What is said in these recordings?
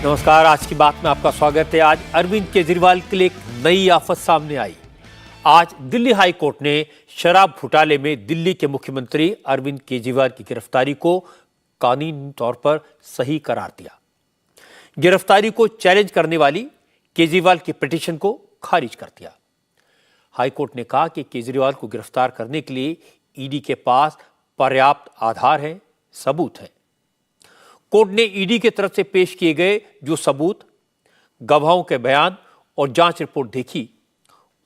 नमस्कार। आज की बात में आपका स्वागत है। आज अरविंद केजरीवाल के लिए एक नई आफत सामने आई। आज दिल्ली हाई कोर्ट ने शराब घोटाले में दिल्ली के मुख्यमंत्री अरविंद केजरीवाल की गिरफ्तारी को कानूनी तौर पर सही करार दिया। गिरफ्तारी को चैलेंज करने वाली केजरीवाल की पिटीशन को खारिज कर दिया। हाई कोर्ट ने कहा कि केजरीवाल को गिरफ्तार करने के लिए ईडी के पास पर्याप्त आधार हैं, सबूत हैं। कोर्ट ने ईडी की तरफ से पेश किए गए जो सबूत, गवाहों के बयान और जांच रिपोर्ट देखी,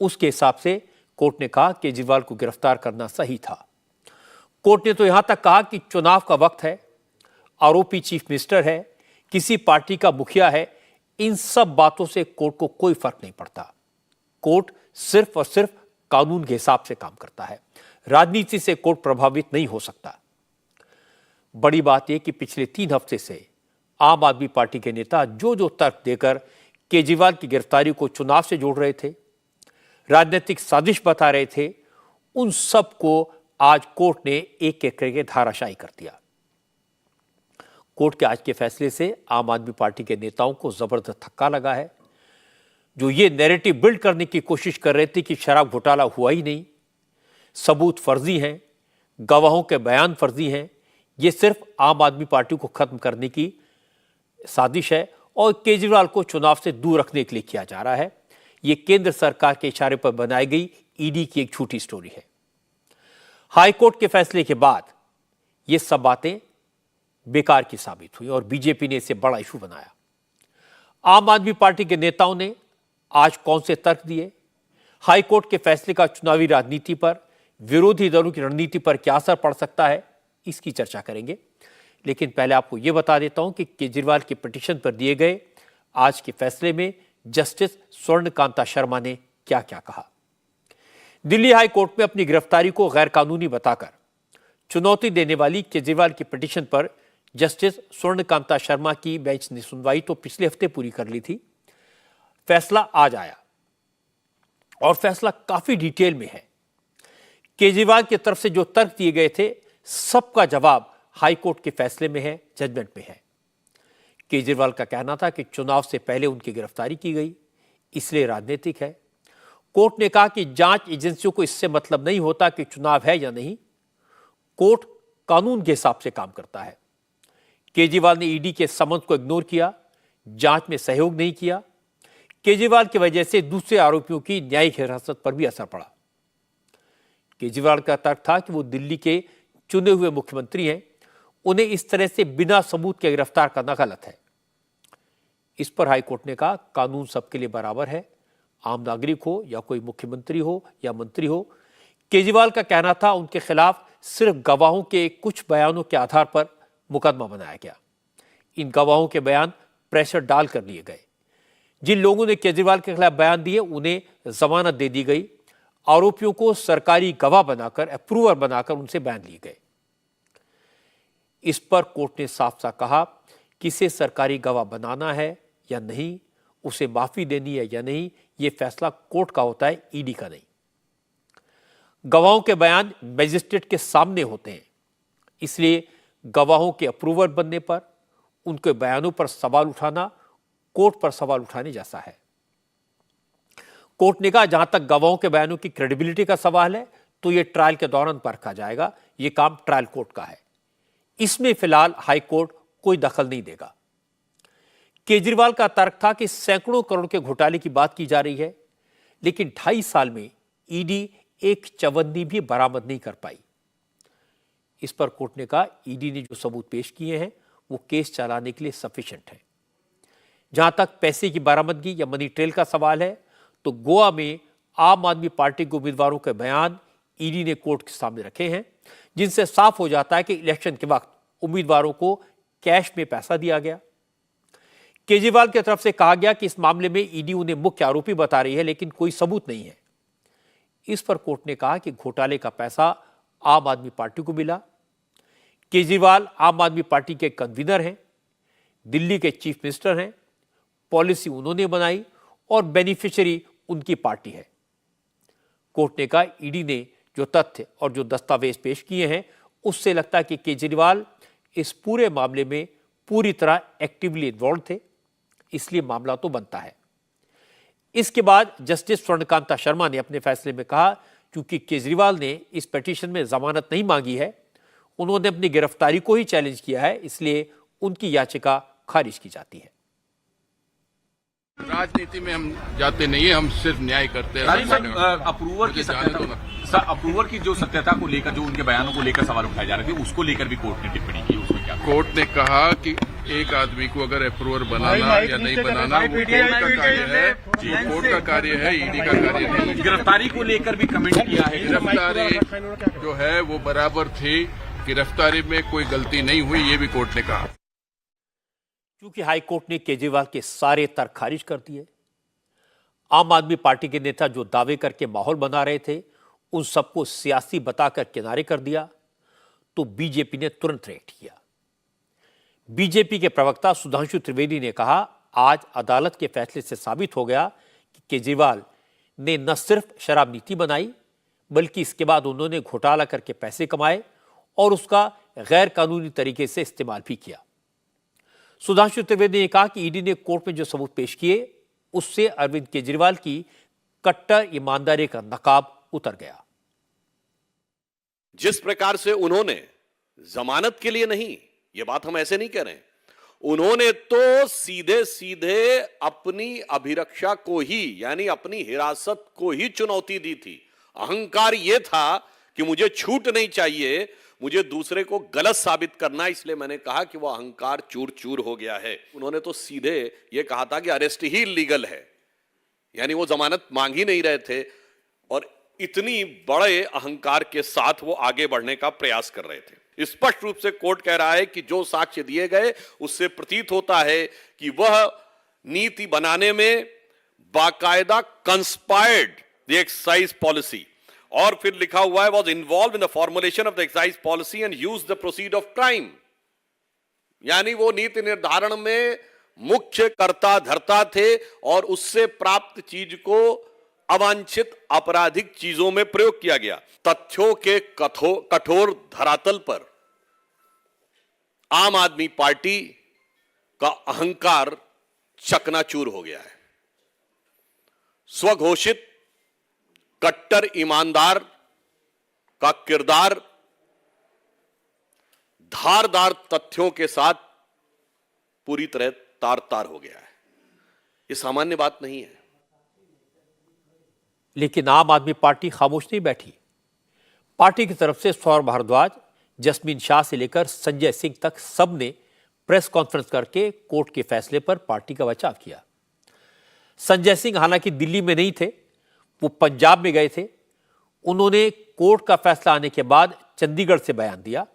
उसके हिसाब से कोर्ट ने कहा केजरीवाल को गिरफ्तार करना सही था। कोर्ट ने तो यहां तक कहा कि चुनाव का वक्त है, आरोपी चीफ मिनिस्टर है, किसी पार्टी का मुखिया है, इन सब बातों से कोर्ट को कोई फर्क नहीं पड़ता। कोर्ट सिर्फ और सिर्फ कानून के हिसाब से काम करता है। राजनीति से कोर्ट प्रभावित नहीं हो सकता। बड़ी बात यह कि पिछले 3 हफ्ते से आम आदमी पार्टी के नेता जो तर्क देकर केजरीवाल की गिरफ्तारी को चुनाव से जोड़ रहे थे, राजनीतिक साजिश बता रहे थे, उन सब को आज कोर्ट ने एक एक करके धाराशायी कर दिया। कोर्ट के आज के फैसले से आम आदमी पार्टी के नेताओं को जबरदस्त धक्का लगा है। जो ये नैरेटिव बिल्ड करने की कोशिश कर रहे थे कि शराब घोटाला हुआ ही नहीं, सबूत फर्जी हैं, गवाहों के बयान फर्जी हैं, ये सिर्फ आम आदमी पार्टी को खत्म करने की साजिश है और केजरीवाल को चुनाव से दूर रखने के लिए किया जा रहा है। ये केंद्र सरकार के इशारे पर बनाई गई ईडी की एक झूठी स्टोरी है। हाई कोर्ट के फैसले के बाद ये सब बातें बेकार की साबित हुई और बीजेपी ने इसे बड़ा इशू बनाया। आम आदमी पार्टी के नेताओं ने आज कौन से तर्क दिए, हाई कोर्ट के फैसले का चुनावी राजनीति पर, विरोधी दलों की रणनीति पर क्या असर पड़ सकता है, इसकी चर्चा करेंगे। लेकिन पहले आपको यह बता देता हूं कि केजरीवाल की पिटीशन पर दिए गए आज के फैसले में जस्टिस स्वर्णकांता शर्मा ने क्या क्या कहा। दिल्ली हाई कोर्ट में अपनी गिरफ्तारी को गैर कानूनी बताकर चुनौती देने वाली केजरीवाल की पिटीशन पर जस्टिस स्वर्णकांता शर्मा की बेंच ने सुनवाई तो पिछले हफ्ते पूरी कर ली थी। फैसला आज आया और फैसला काफी डिटेल में है। केजरीवाल की तरफ से जो तर्क दिए गए थे, सबका जवाब हाई कोर्ट के फैसले में है, जजमेंट में है। केजरीवाल का कहना था कि चुनाव से पहले उनकी गिरफ्तारी की गई, इसलिए राजनीतिक है। कोर्ट ने कहा कि जांच एजेंसियों को इससे मतलब नहीं होता कि चुनाव है या नहीं, कोर्ट कानून के हिसाब से काम करता है। केजरीवाल ने ईडी के समन्स को इग्नोर किया, जांच में सहयोग नहीं किया। केजरीवाल की वजह से दूसरे आरोपियों की न्यायिक हिरासत पर भी असर पड़ा। केजरीवाल का तर्क था कि वो दिल्ली के चुने हुए मुख्यमंत्री हैं, उन्हें इस तरह से बिना सबूत के गिरफ्तार करना गलत है। इस पर हाई कोर्ट ने कहा कानून सबके लिए बराबर है, आम नागरिक हो या कोई मुख्यमंत्री हो या मंत्री हो। केजरीवाल का कहना था उनके खिलाफ सिर्फ गवाहों के कुछ बयानों के आधार पर मुकदमा बनाया गया। इन गवाहों के बयान प्रेशर डालकर लिए गए। जिन लोगों ने केजरीवाल के खिलाफ बयान दिए उन्हें जमानत दे दी गई। आरोपियों को सरकारी गवाह बनाकर, अप्रूवर बनाकर उनसे बयान लिए गए। इस पर कोर्ट ने साफ साफ कहा किसे सरकारी गवाह बनाना है या नहीं, उसे माफी देनी है या नहीं, यह फैसला कोर्ट का होता है, ईडी का नहीं। गवाहों के बयान मजिस्ट्रेट के सामने होते हैं, इसलिए गवाहों के अप्रूवर बनने पर, उनके बयानों पर सवाल उठाना कोर्ट पर सवाल उठाने जैसा है। कोर्ट ने कहा जहां तक गवाहों के बयानों की क्रेडिबिलिटी का सवाल है तो यह ट्रायल के दौरान परखा जाएगा। यह काम ट्रायल कोर्ट का है, इसमें फिलहाल हाई कोर्ट कोई दखल नहीं देगा। केजरीवाल का तर्क था कि सैकड़ों करोड़ के घोटाले की बात की जा रही है, लेकिन 2.5 साल में ईडी एक चवन्नी भी बरामद नहीं कर पाई। इस पर कोर्ट ने कहा ईडी ने जो सबूत पेश किए हैं वो केस चलाने के लिए सफिशिएंट है। जहां तक पैसे की बरामदगी या मनी ट्रेल का सवाल है तो गोवा में आम आदमी पार्टी के उम्मीदवारों के बयान ईडी ने कोर्ट के सामने रखे हैं, जिनसे साफ हो जाता है कि इलेक्शन के वक्त उम्मीदवारों को कैश में पैसा दिया गया। केजरीवाल की तरफ से कहा गया कि इस मामले में ईडी उन्हें मुख्य आरोपी बता रही है, लेकिन कोई सबूत नहीं है। इस पर कोर्ट ने कहा कि घोटाले का पैसा आम आदमी पार्टी को मिला। केजरीवाल आम आदमी पार्टी के कन्वीनर हैं, दिल्ली के चीफ मिनिस्टर हैं, पॉलिसी उन्होंने बनाई और बेनिफिशियरी उनकी पार्टी है। कोर्ट ने कहा ईडी ने जो तथ्य और जो दस्तावेज पेश किए हैं उससे लगता है कि केजरीवाल इस पूरे मामले में पूरी तरह एक्टिवली इन्वॉल्व थे। इसलिए मामला तो बनता है। इसके बाद जस्टिस स्वर्णकांता शर्मा ने अपने फैसले में कहा, क्योंकि केजरीवाल ने इस पिटीशन में जमानत नहीं मांगी है, उन्होंने अपनी गिरफ्तारी को ही चैलेंज किया है, इसलिए उनकी याचिका खारिज की जाती है। राजनीति में हम जाते नहीं है, हम सिर्फ न्याय करते हैं। अप्रूवर की सत्यता, अप्रूवर की जो सत्यता को लेकर, जो उनके बयानों को लेकर सवाल उठाए जा रहे थे, उसको लेकर भी कोर्ट ने टिप्पणी की। उसमें क्या कोर्ट ने कहा कि एक आदमी को अगर अप्रूवर बनाना या नहीं बनाना वो कोर्ट का कार्य है, कोर्ट का कार्य है, ईडी का कार्य नहीं। गिरफ्तारी को लेकर भी कमेंट किया है। गिरफ्तारी जो है वो बराबर थी, गिरफ्तारी में कोई गलती नहीं हुई, ये भी कोर्ट ने कहा। क्योंकि हाईकोर्ट ने केजरीवाल के सारे तर्क खारिज कर दिए, आम आदमी पार्टी के नेता जो दावे करके माहौल बना रहे थे, उन सबको सियासी बताकर किनारे कर दिया, तो बीजेपी ने तुरंत रिएक्ट किया। बीजेपी के प्रवक्ता सुधांशु त्रिवेदी ने कहा, आज अदालत के फैसले से साबित हो गया कि केजरीवाल ने न सिर्फ शराब नीति बनाई, बल्कि इसके बाद उन्होंने घोटाला करके पैसे कमाए और उसका गैर कानूनी तरीके से इस्तेमाल भी किया। सुधांशु त्रिवेदी ने कहा कि ईडी ने कोर्ट में जो सबूत पेश किए, उससे अरविंद केजरीवाल की कट्टर ईमानदारी का नकाब उतर गया। जिस प्रकार से उन्होंने जमानत के लिए नहीं, यह बात हम ऐसे नहीं कह रहे हैं, उन्होंने तो सीधे सीधे अपनी अभिरक्षा को ही, यानी अपनी हिरासत को ही चुनौती दी थी। अहंकार यह था कि मुझे छूट नहीं चाहिए, मुझे दूसरे को गलत साबित करना, इसलिए मैंने कहा कि वह अहंकार चूर चूर हो गया है। उन्होंने तो सीधे यह कहा था कि अरेस्ट ही इलीगल है, यानी वो जमानत मांग ही नहीं रहे थे, और इतनी बड़े अहंकार के साथ वो आगे बढ़ने का प्रयास कर रहे थे। स्पष्ट रूप से कोर्ट कह रहा है कि जो साक्ष्य दिए गए उससे प्रतीत होता है कि वह नीति बनाने में बाकायदा कंस्पायर्ड द एक्साइज पॉलिसी, और फिर लिखा हुआ है was involve in the formulation of the excise policy and use the proceed of crime, यानी वो नीति निर्धारण में मुख्य कर्ता धर्ता थे और उससे प्राप्त चीज को अवांछित आपराधिक चीजों में प्रयोग किया गया। तथ्यों के कठोर धरातल पर आम आदमी पार्टी का अहंकार चकनाचूर हो गया है। स्वघोषित कट्टर ईमानदार का किरदार धारदार तथ्यों के साथ पूरी तरह तार तार हो गया है। यह सामान्य बात नहीं है। लेकिन आम आदमी पार्टी खामोश नहीं बैठी। पार्टी की तरफ से सौरभ भारद्वाज, जसमीन शाह से लेकर संजय सिंह तक सबने प्रेस कॉन्फ्रेंस करके कोर्ट के फैसले पर पार्टी का बचाव किया। संजय सिंह हालांकि दिल्ली में नहीं थे, वो पंजाब में गए थे। उन्होंने कोर्ट का फैसला आने के बाद चंडीगढ़ से बयान दिया।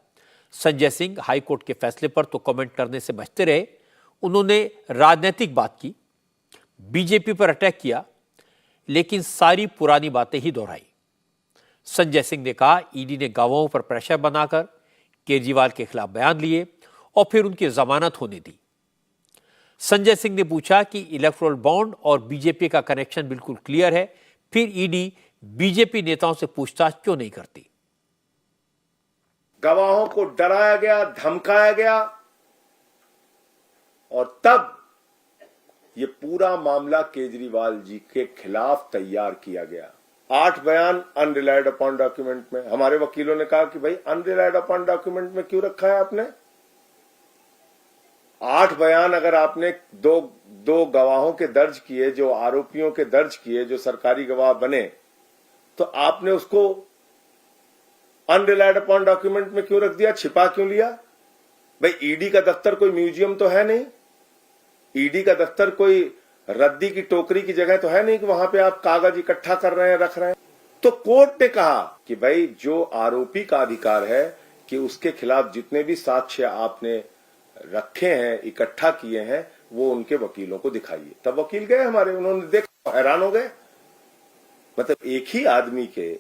संजय सिंह हाईकोर्ट के फैसले पर तो कमेंट करने से बचते रहे। उन्होंने राजनीतिक बात की, बीजेपी पर अटैक किया, लेकिन सारी पुरानी बातें ही दोहराई। संजय सिंह ने कहा, ईडी ने गवाहों पर प्रेशर बनाकर केजरीवाल के खिलाफ बयान लिए और फिर उनकी जमानत होने दी। संजय सिंह ने पूछा कि इलेक्टोरल बॉन्ड और बीजेपी का कनेक्शन बिल्कुल क्लियर है, फिर ईडी बीजेपी नेताओं से पूछताछ क्यों नहीं करती? गवाहों को डराया गया, धमकाया गया, और तब ये पूरा मामला केजरीवाल जी के खिलाफ तैयार किया गया। 8 बयान अनरिलाइड अपॉन डॉक्यूमेंट में। हमारे वकीलों ने कहा कि भाई अनरिलाइड अपॉन डॉक्यूमेंट में क्यों रखा है आपने? 8 बयान अगर आपने दो गवाहों के दर्ज किए, जो आरोपियों के दर्ज किए, जो सरकारी गवाह बने, तो आपने उसको अनरिलाइड अपॉन डॉक्यूमेंट में क्यों रख दिया? छिपा क्यों लिया? भाई ईडी का दफ्तर कोई म्यूजियम तो है नहीं, ईडी का दफ्तर कोई रद्दी की टोकरी की जगह तो है नहीं कि वहां पे आप कागज इकट्ठा कर रहे हैं, रख रहे हैं। तो कोर्ट ने कहा कि भाई जो आरोपी का अधिकार है कि उसके खिलाफ जितने भी साक्ष्य आपने रखे हैं, इकट्ठा किए हैं, वो उनके वकीलों को दिखाइए। तब वकील गए हमारे, उन्होंने देखा, हैरान हो गए। मतलब एक ही आदमी के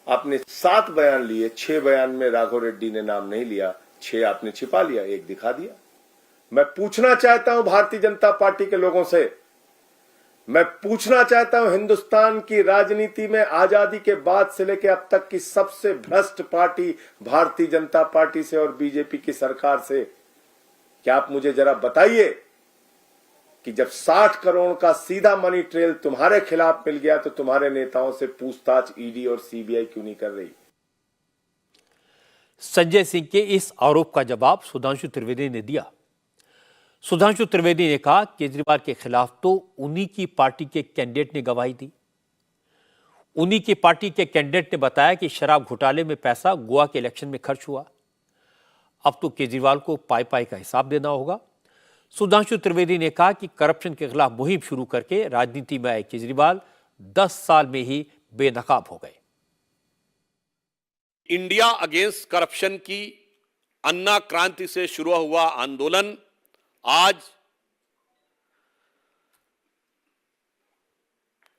आपने 7 बयान लिए, 6 बयान में राघव रेड्डी ने नाम नहीं लिया, 6 आपने छिपा लिया, 1 दिखा दिया। मैं पूछना चाहता हूं भारतीय जनता पार्टी के लोगों से, मैं पूछना चाहता हूं हिंदुस्तान की राजनीति में आजादी के बाद से लेकर अब तक की सबसे भ्रष्ट पार्टी भारतीय जनता पार्टी से और बीजेपी की सरकार से, क्या आप मुझे जरा बताइए कि जब 60 करोड़ का सीधा मनी ट्रेल तुम्हारे खिलाफ मिल गया तो तुम्हारे नेताओं से पूछताछ ईडी और सीबीआई क्यों नहीं कर रही? संजय सिंह के इस आरोप का जवाब सुधांशु त्रिवेदी ने दिया। सुधांशु त्रिवेदी ने कहा, केजरीवाल के खिलाफ तो उन्हीं की पार्टी के कैंडिडेट ने गवाही दी। उन्हीं की पार्टी के कैंडिडेट ने बताया कि शराब घोटाले में पैसा गोवा के इलेक्शन में खर्च हुआ। अब तो केजरीवाल को पाई पाई का हिसाब देना होगा। सुधांशु त्रिवेदी ने कहा कि करप्शन के खिलाफ मुहिम शुरू करके राजनीति में आए केजरीवाल 10 साल में ही बेनकाब हो गए। इंडिया अगेंस्ट करप्शन की अन्ना क्रांति से शुरू हुआ आंदोलन आज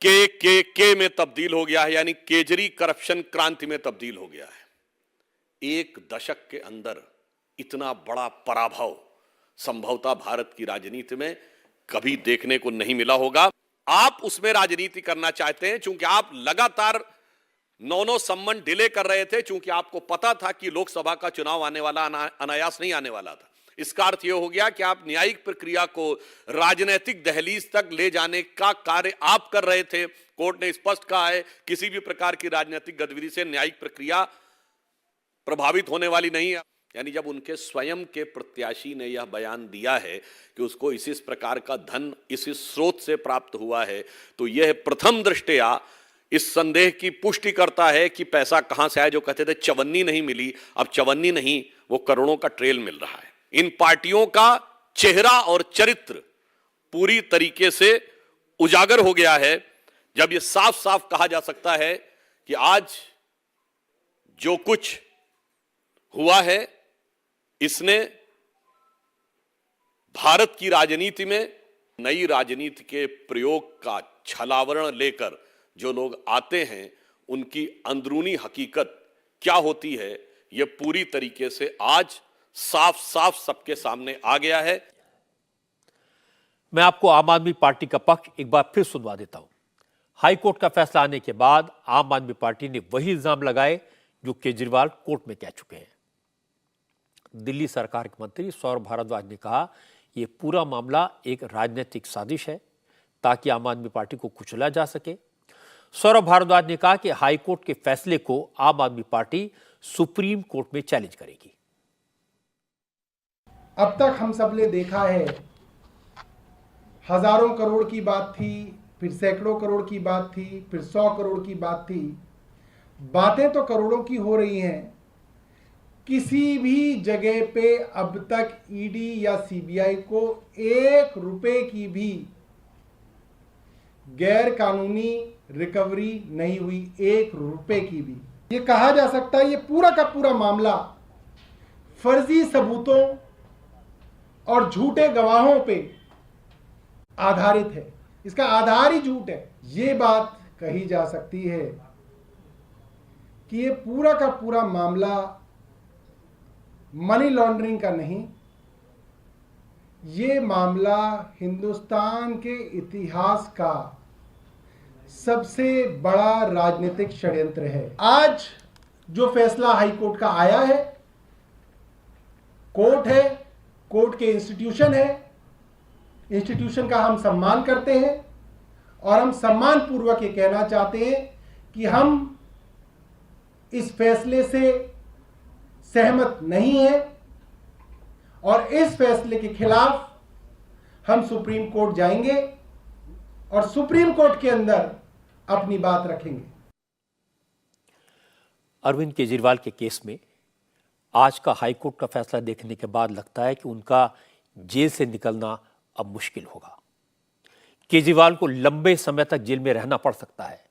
के में तब्दील हो गया है, यानी केजरी करप्शन क्रांति में तब्दील हो गया है। एक दशक के अंदर इतना बड़ा पराभव संभवतः भारत की राजनीति में कभी देखने को नहीं मिला होगा। आप उसमें राजनीति करना चाहते हैं क्योंकि आप लगातार 9 सम्मन डिले कर रहे थे, क्योंकि आपको पता था कि लोकसभा का चुनाव आने वाला, अनायास नहीं आने वाला था। इसका अर्थ यह हो गया कि आप न्यायिक प्रक्रिया को राजनीतिक दहलीज तक ले जाने का कार्य आप कर रहे थे। कोर्ट ने स्पष्ट कहा है, किसी भी प्रकार की राजनीतिक गतिविधि से न्यायिक प्रक्रिया प्रभावित होने वाली नहीं है। यानी जब उनके स्वयं के प्रत्याशी ने यह बयान दिया है कि उसको इस प्रकार का धन इस स्रोत से प्राप्त हुआ है, तो यह प्रथम दृष्टया इस संदेह की पुष्टि करता है कि पैसा कहां से आया। जो कहते थे चवन्नी नहीं मिली, अब चवन्नी नहीं, वो करोड़ों का ट्रेल मिल रहा है। इन पार्टियों का चेहरा और चरित्र पूरी तरीके से उजागर हो गया है, जब यह साफ साफ कहा जा सकता है कि आज जो कुछ हुआ है, इसने भारत की राजनीति में नई राजनीति के प्रयोग का छलावरण लेकर जो लोग आते हैं, उनकी अंदरूनी हकीकत क्या होती है, यह पूरी तरीके से आज साफ साफ सबके सामने आ गया है। मैं आपको आम आदमी पार्टी का पक्ष एक बार फिर सुनवा देता हूं। हाईकोर्ट का फैसला आने के बाद आम आदमी पार्टी ने वही इल्जाम लगाए जो केजरीवाल कोर्ट में कह चुके हैं। दिल्ली सरकार के मंत्री सौरभ भारद्वाज ने कहा, यह पूरा मामला एक राजनीतिक साजिश है ताकि आम आदमी पार्टी को कुचला जा सके। सौरभ भारद्वाज ने कहा कि हाईकोर्ट के फैसले को आम आदमी पार्टी सुप्रीम कोर्ट में चैलेंज करेगी। अब तक हम सब ने देखा है, हजारों करोड़ की बात थी, फिर सैकड़ों करोड़ की बात थी, फिर 100 करोड़ की बात थी। बातें तो करोड़ों की हो रही हैं। किसी भी जगह पे अब तक ईडी या सीबीआई को 1 रुपए की भी गैर कानूनी रिकवरी नहीं हुई, 1 रुपए की भी। ये कहा जा सकता है ये पूरा का पूरा मामला फर्जी सबूतों और झूठे गवाहों पे आधारित है। इसका आधार ही झूठ है। ये बात कही जा सकती है कि ये पूरा का पूरा मामला मनी लॉन्ड्रिंग का नहीं, ये मामला हिंदुस्तान के इतिहास का सबसे बड़ा राजनीतिक षड्यंत्र है। आज जो फैसला हाई कोर्ट का आया है, कोर्ट है, कोर्ट के इंस्टीट्यूशन है, इंस्टीट्यूशन का हम सम्मान करते हैं और हम सम्मान पूर्वक ये कहना चाहते हैं कि हम इस फैसले से सहमत नहीं है और इस फैसले के खिलाफ हम सुप्रीम कोर्ट जाएंगे और सुप्रीम कोर्ट के अंदर अपनी बात रखेंगे। अरविंद केजरीवाल के केस में आज का हाईकोर्ट का फैसला देखने के बाद लगता है कि उनका जेल से निकलना अब मुश्किल होगा। केजरीवाल को लंबे समय तक जेल में रहना पड़ सकता है,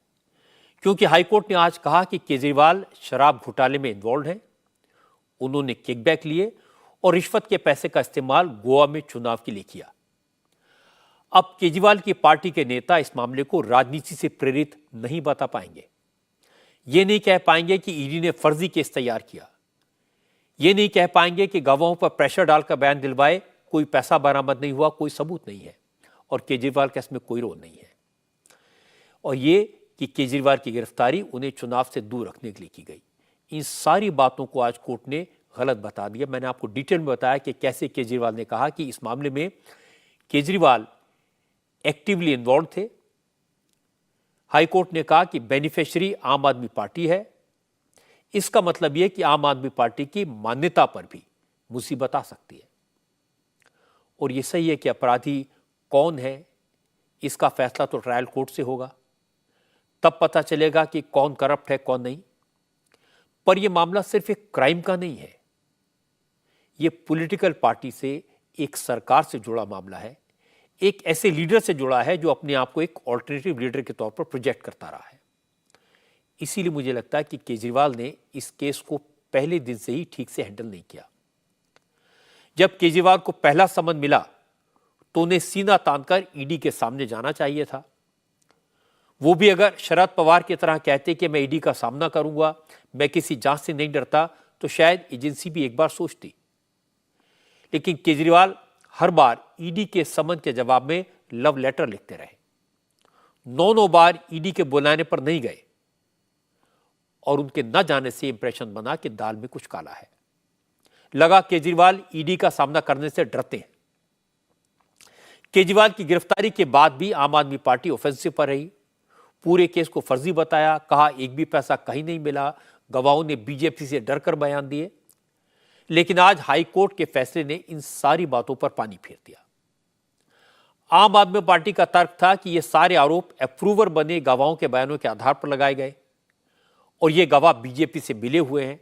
क्योंकि हाईकोर्ट ने आज कहा कि केजरीवाल शराब घोटाले में इन्वॉल्व हैं। उन्होंने किकबैक लिए और रिश्वत के पैसे का इस्तेमाल गोवा में चुनाव के लिए किया। अब केजरीवाल की पार्टी के नेता इस मामले को राजनीति से प्रेरित नहीं बता पाएंगे। ये नहीं कह पाएंगे कि ईडी ने फर्जी केस तैयार किया। ये नहीं कह पाएंगे कि गवाहों पर प्रेशर डालकर बयान दिलवाए, कोई पैसा बरामद नहीं हुआ, कोई सबूत नहीं है और केजरीवाल का इसमें कोई रोल नहीं है। और ये कि केजरीवाल की गिरफ्तारी उन्हें चुनाव से दूर रखने के लिए की गई। इन सारी बातों को आज कोर्ट ने गलत बता दिया। मैंने आपको डिटेल में बताया कि कैसे केजरीवाल ने कहा कि इस मामले में केजरीवाल एक्टिवली इन्वॉल्व थे। हाईकोर्ट ने कहा कि बेनिफिशियरी आम आदमी पार्टी है। इसका मतलब यह कि आम आदमी पार्टी की मान्यता पर भी मुसीबत आ सकती है। और यह सही है कि अपराधी कौन है, इसका फैसला तो ट्रायल कोर्ट से होगा, तब पता चलेगा कि कौन करप्ट है कौन नहीं। पर यह मामला सिर्फ एक क्राइम का नहीं है, यह पॉलिटिकल पार्टी से, एक सरकार से जुड़ा मामला है, एक ऐसे लीडर से जुड़ा है जो अपने आप को एक ऑल्टरनेटिव लीडर के तौर पर प्रोजेक्ट करता रहा है। इसीलिए मुझे लगता है कि केजरीवाल ने इस केस को पहले दिन से ही ठीक से हैंडल नहीं किया। जब केजरीवाल को पहला समन मिला तो उन्हें सीना तानकर ईडी के सामने जाना चाहिए था। वो भी अगर शरद पवार की तरह कहते कि मैं ईडी का सामना करूंगा, मैं किसी जांच से नहीं डरता, तो शायद एजेंसी भी एक बार सोचती। लेकिन केजरीवाल हर बार ईडी के समन के जवाब में लव लेटर लिखते रहे। 9 बार ईडी के बुलाने पर नहीं गए और उनके न जाने से इंप्रेशन बना कि दाल में कुछ काला है। लगा केजरीवाल ईडी का सामना करने से डरते हैं। केजरीवाल की गिरफ्तारी के बाद भी आम आदमी पार्टी ऑफेंसिव पर रही। पूरे केस को फर्जी बताया, कहा एक भी पैसा कहीं नहीं मिला, गवाहों ने बीजेपी से डरकर बयान दिए। लेकिन आज हाई कोर्ट के फैसले ने इन सारी बातों पर पानी फेर दिया। आम आदमी पार्टी का तर्क था कि ये सारे आरोप अप्रूवर बने गवाहों के बयानों के आधार पर लगाए गए और ये गवाह बीजेपी से मिले हुए हैं।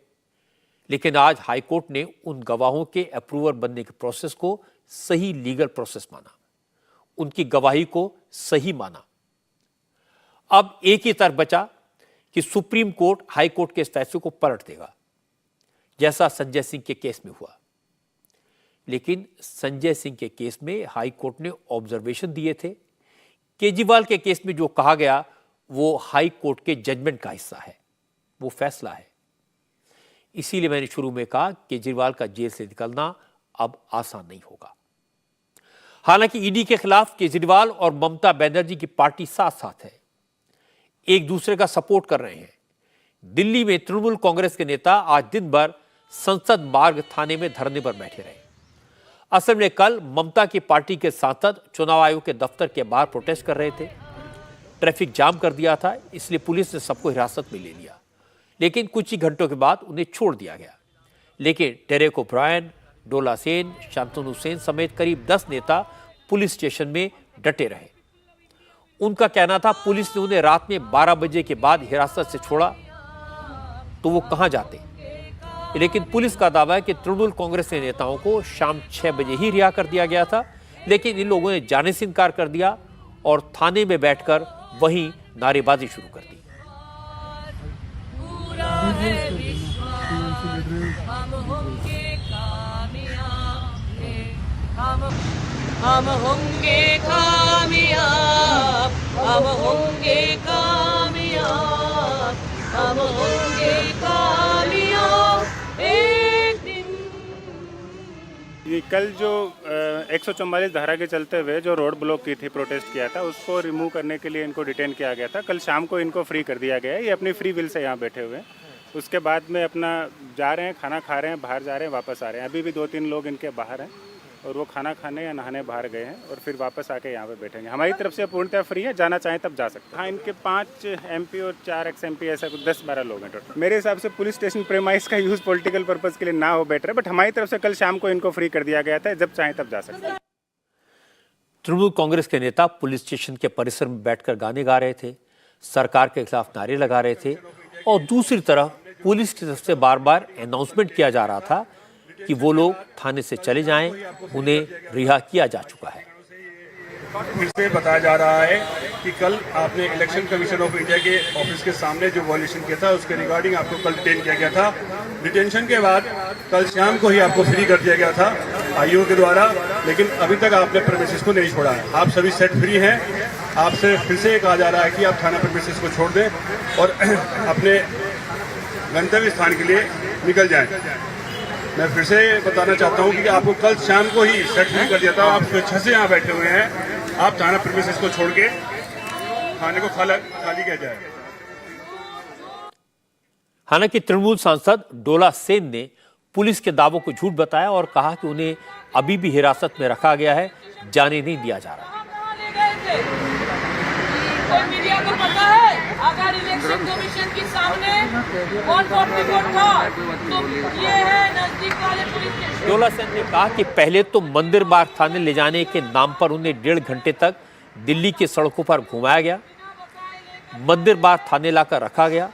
लेकिन आज हाई कोर्ट ने उन गवाहों के अप्रूवर बनने के प्रोसेस को सही लीगल प्रोसेस माना, उनकी गवाही को सही माना। अब एक ही तर्क बचा कि सुप्रीम कोर्ट हाई कोर्ट के इस फैसले को पलट देगा, जैसा संजय सिंह के केस में हुआ। लेकिन संजय सिंह के केस में हाई कोर्ट ने ऑब्जर्वेशन दिए थे। केजरीवाल के केस में जो कहा गया वो हाई कोर्ट के जजमेंट का हिस्सा है, वो फैसला है। इसीलिए मैंने शुरू में कहा केजरीवाल का जेल से निकलना अब आसान नहीं होगा। हालांकि ईडी के खिलाफ केजरीवाल और ममता बनर्जी की पार्टी साथ साथ है, एक दूसरे का सपोर्ट कर रहे हैं। दिल्ली में तृणमूल कांग्रेस के नेता आज दिन भर संसद मार्ग थाने में धरने पर बैठे रहे। असल में कल ममता की पार्टी के सांसद चुनाव आयोग के दफ्तर के बाहर प्रोटेस्ट कर रहे थे। ट्रैफिक जाम कर दिया था, इसलिए पुलिस ने सबको हिरासत में ले लिया। लेकिन कुछ ही घंटों के बाद उन्हें छोड़ दिया गया। लेकिन डेरेक ओब्रायन, डोला सेन, शांतनु सेन समेत करीब 10 नेता पुलिस स्टेशन में डटे रहे। उनका कहना था पुलिस ने उन्हें रात में 12 बजे के बाद हिरासत से छोड़ा तो वो कहां जाते। लेकिन पुलिस का दावा है कि तृणमूल कांग्रेस के नेताओं को शाम 6 बजे ही रिहा कर दिया गया था। लेकिन इन लोगों ने जाने से इनकार कर दिया और थाने में बैठकर वहीं नारेबाजी शुरू कर दी। हम होंगे कामयाब, हम होंगे कामयाब, हम होंगे कामयाब एक दिन। ये कल जो 144 धारा के चलते हुए जो रोड ब्लॉक की थी, प्रोटेस्ट किया था, उसको रिमूव करने के लिए इनको डिटेन किया गया था। कल शाम को इनको फ्री कर दिया गया है। ये अपनी फ्री विल से यहाँ बैठे हुए हैं। उसके बाद में अपना जा रहे हैं, खाना खा रहे हैं, बाहर जा रहे हैं, वापस आ रहे हैं। अभी भी 2-3 लोग इनके बाहर हैं और वो खाना खाने या नहाने बाहर गए हैं और फिर वापस आके यहाँ पे बैठेंगे। हमारी तरफ से पूर्णतः फ्री है, जाना चाहें तब जा सकते हैं। हाँ, इनके 5 MP और 4 XMP, ऐसा कुछ 10-12 लोग हैं टोटल। मेरे हिसाब से पुलिस स्टेशन प्रेमाइस का यूज़ पॉलिटिकल पर्पज़ के लिए ना हो बेटर है, बट हमारी तरफ से कल शाम को इनको फ्री कर दिया गया था। जब चाहें तब जा सकते हैं। तृणमूल कांग्रेस के नेता पुलिस स्टेशन के परिसर में बैठकर गाने गा रहे थे, सरकार के खिलाफ नारे लगा रहे थे और दूसरी तरफ पुलिस की तरफ से बार बार अनाउंसमेंट किया जा रहा था कि वो लोग थाने से चले जाएं, उन्हें रिहा किया जा चुका है। फिर से बताया जा रहा है कि कल आपने इलेक्शन कमीशन ऑफ इंडिया के ऑफिस के सामने जो वॉल्यूशन किया था उसके रिगार्डिंग आपको कल डिटेन किया गया था। डिटेंशन के बाद कल शाम को ही आपको फ्री कर दिया गया था आईओ के द्वारा, लेकिन अभी तक आपने प्रेमिसेस को नहीं छोड़ा है। आप सभी सेट फ्री हैं। आपसे फिर से कहा जा रहा है कि आप थाना प्रेमिसेस को छोड़ दें और अपने गंतव्य स्थान के लिए निकल जाएं। मैं फिर से बताना चाहता हूं कि आपको कल शाम को ही सेट फ्री कर दिया था। आप स्वेच्छा से यहाँ बैठे हुए हैं। आप थाना प्रेमिसेस को छोड़ के थाने को खाली किया जाए। हालांकि तृणमूल सांसद डोला सेन ने पुलिस के दावों को झूठ बताया और कहा कि उन्हें अभी भी हिरासत में रखा गया है, जाने नहीं दिया जा रहा। कोई मीडिया को पता है अगर इलेक्शन कमीशन के सामने 144 था तो ये है नजदीक वाले पुलिस स्टेशन। डोला सेन ने कहा कि पहले तो मंदिर बाग थाने ले जाने के नाम पर उन्हें 1.5 घंटे तक दिल्ली की सड़कों पर घुमाया गया, मंदिर बाग थाने लाकर रखा गया।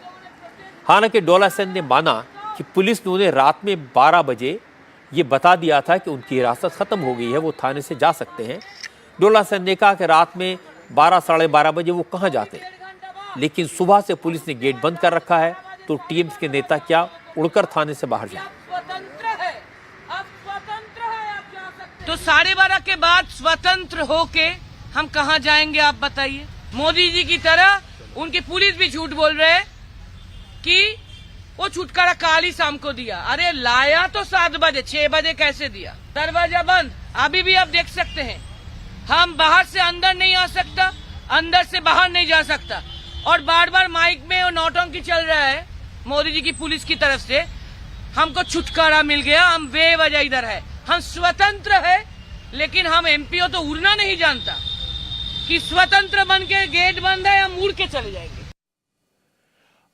हालांकि डोला सेन ने माना कि पुलिस ने उन्हें रात में 12 बजे ये बता दिया था कि उनकी हिरासत खत्म हो गई है, वो थाने से जा सकते हैं। डोला सेन ने कहा कि रात में 12 साढ़े 12 बजे वो कहाँ जाते, लेकिन सुबह से पुलिस ने गेट बंद कर रखा है, तो टीएमसी के नेता क्या उड़कर थाने से बाहर जाए? तो 12:30 के बाद स्वतंत्र होके हम कहाँ जाएंगे आप बताइए? मोदी जी की तरह उनकी पुलिस भी झूठ बोल रहे हैं कि वो छुटकारा काल ही शाम को दिया। अरे लाया तो 7 बजे, 6 बजे कैसे दिया? दरवाजा बंद। अभी भी आप देख सकते हैं, हम बाहर से अंदर नहीं आ सकता, अंदर से बाहर नहीं जा सकता, और बार बार माइक में वो नौटंकी चल रहा है मोदी जी की पुलिस की तरफ से, हमको छुटकारा मिल गया, हम बेवजह इधर है, हम स्वतंत्र है। लेकिन हम एमपीओ तो उड़ना नहीं जानता कि स्वतंत्र बन के गेट बंद है, हम उड़ के चले जाएंगे।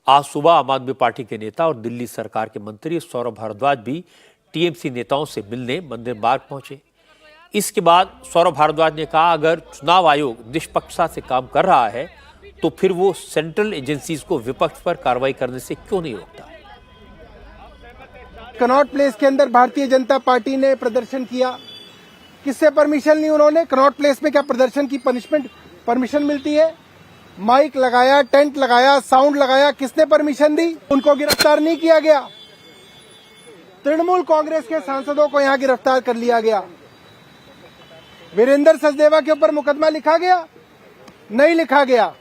आज सुबह आम आदमी पार्टी के नेता और दिल्ली सरकार के मंत्री सौरभ भारद्वाज भी टीएमसी नेताओं से मिलने मंदिर बाग पहुंचे। इसके बाद सौरभ भारद्वाज ने कहा, अगर चुनाव आयोग निष्पक्षता से काम कर रहा है तो फिर वो सेंट्रल एजेंसीज को विपक्ष पर कार्रवाई करने से क्यों नहीं रोकता? कनॉट प्लेस के अंदर भारतीय जनता पार्टी ने प्रदर्शन किया, किससे परमिशन ली उन्होंने? कनॉट प्लेस में क्या प्रदर्शन की परमिशन मिलती है? माइक लगाया, टेंट लगाया, साउंड लगाया, किसने परमिशन दी? उनको गिरफ्तार नहीं किया गया। तृणमूल कांग्रेस के सांसदों को यहां गिरफ्तार कर लिया गया। वीरेंद्र सचदेवा के ऊपर मुकदमा लिखा गया? नहीं लिखा गया।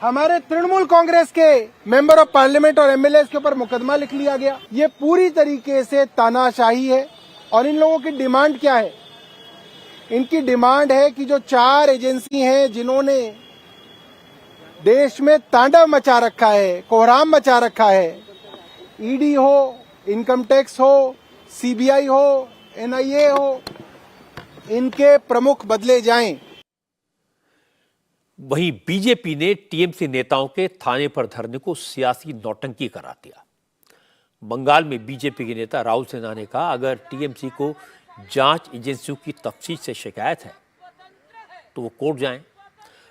हमारे तृणमूल कांग्रेस के मेंबर ऑफ पार्लियामेंट और एमएलए के ऊपर मुकदमा लिख लिया गया। ये पूरी तरीके से तानाशाही है। और इन लोगों की डिमांड क्या है? इनकी डिमांड है कि जो 4 एजेंसी हैं जिन्होंने देश में तांडव मचा रखा है, कोहराम मचा रखा है, ईडी हो, इनकम टैक्स हो, सीबीआई हो, एनआईए हो, इनके प्रमुख बदले जाएं। वहीं बीजेपी ने टीएमसी नेताओं के थाने पर धरने को सियासी नौटंकी करार दिया। बंगाल में बीजेपी के नेता राहुल सिन्हा ने कहा, अगर टीएमसी को जांच एजेंसियों की तफ्तीश से शिकायत है तो वो कोर्ट जाएं।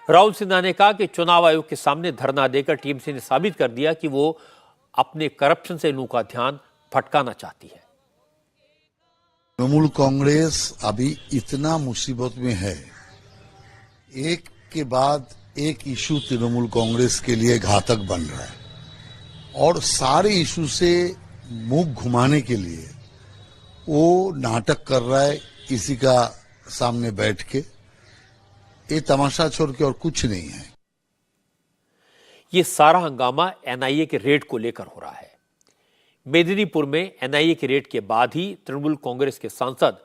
राहुल सिन्हा ने कहा कि चुनाव आयोग के सामने धरना देकर टीएमसी ने साबित कर दिया कि वो अपने करप्शन से लोगों का ध्यान भटकाना चाहती है। तृणमूल कांग्रेस अभी इतना मुसीबत में है, एक के बाद एक इशू तृणमूल कांग्रेस के लिए घातक बन रहा है, और सारे इशू से मुंह घुमाने के लिए वो नाटक कर रहा है किसी का सामने बैठ के। ये तमाशा छोड़ के और कुछ नहीं है। ये सारा हंगामा एनआईए के रेड को लेकर हो रहा है। मेदिनीपुर में एनआईए के रेड के बाद ही तृणमूल कांग्रेस के सांसद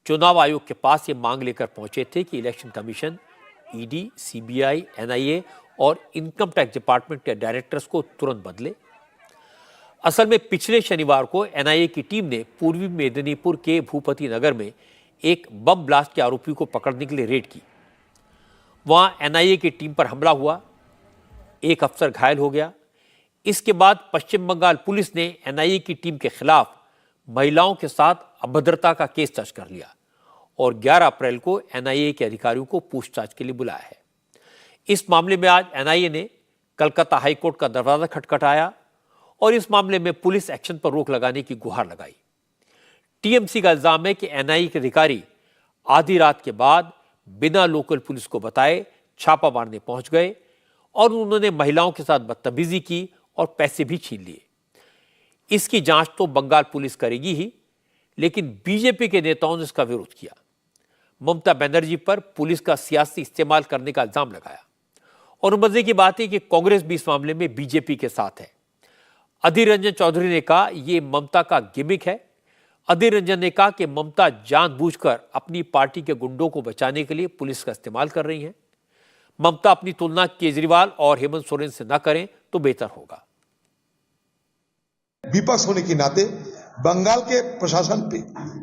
चुनाव आयोग के पास ये मांग लेकर पहुंचे थे कि election commission, ED, CBI, NIA और इनकम टैक्स डिपार्टमेंट के डायरेक्टर्स को तुरंत बदले। असल में पिछले शनिवार को एनआईए की टीम ने पूर्वी मेदिनीपुर के भूपति नगर में एक बम ब्लास्ट के आरोपी को पकड़ने के लिए रेड की। वहां एनआईए की टीम पर हमला हुआ, एक अफसर घायल हो गया। इसके बाद पश्चिम बंगाल पुलिस ने एनआईए की टीम के खिलाफ महिलाओं के साथ अभद्रता का केस दर्ज कर लिया और 11 अप्रैल को एनआईए के अधिकारियों को पूछताछ के लिए बुलाया है। इस मामले में आज एनआईए ने कलकत्ता हाईकोर्ट का दरवाजा खटखटाया और इस मामले में पुलिस एक्शन पर रोक लगाने की गुहार लगाई। टीएमसी का इल्जाम है कि एनआईए के अधिकारी आधी रात के बाद बिना लोकल पुलिस को बताए छापा मारने पहुंच गए और उन्होंने महिलाओं के साथ बदतमीजी की और पैसे भी छीन लिए। इसकी जांच तो बंगाल पुलिस करेगी ही, लेकिन बीजेपी के नेताओं ने इसका विरोध किया। ममता बनर्जी पर पुलिस का सियासी इस्तेमाल करने का इल्जाम लगाया। और मजे की बात है कि कांग्रेस भी इस मामले में बीजेपी के साथ है। अधीर रंजन चौधरी ने कहा, यह ममता का गिमिक है। अधीर रंजन ने कहा कि ममता जानबूझकर अपनी पार्टी के गुंडों को बचाने के लिए पुलिस का इस्तेमाल कर रही हैं। ममता अपनी तुलना केजरीवाल और हेमंत सोरेन से न करें तो बेहतर होगा। विपक्ष होने के नाते बंगाल के प्रशासन पे,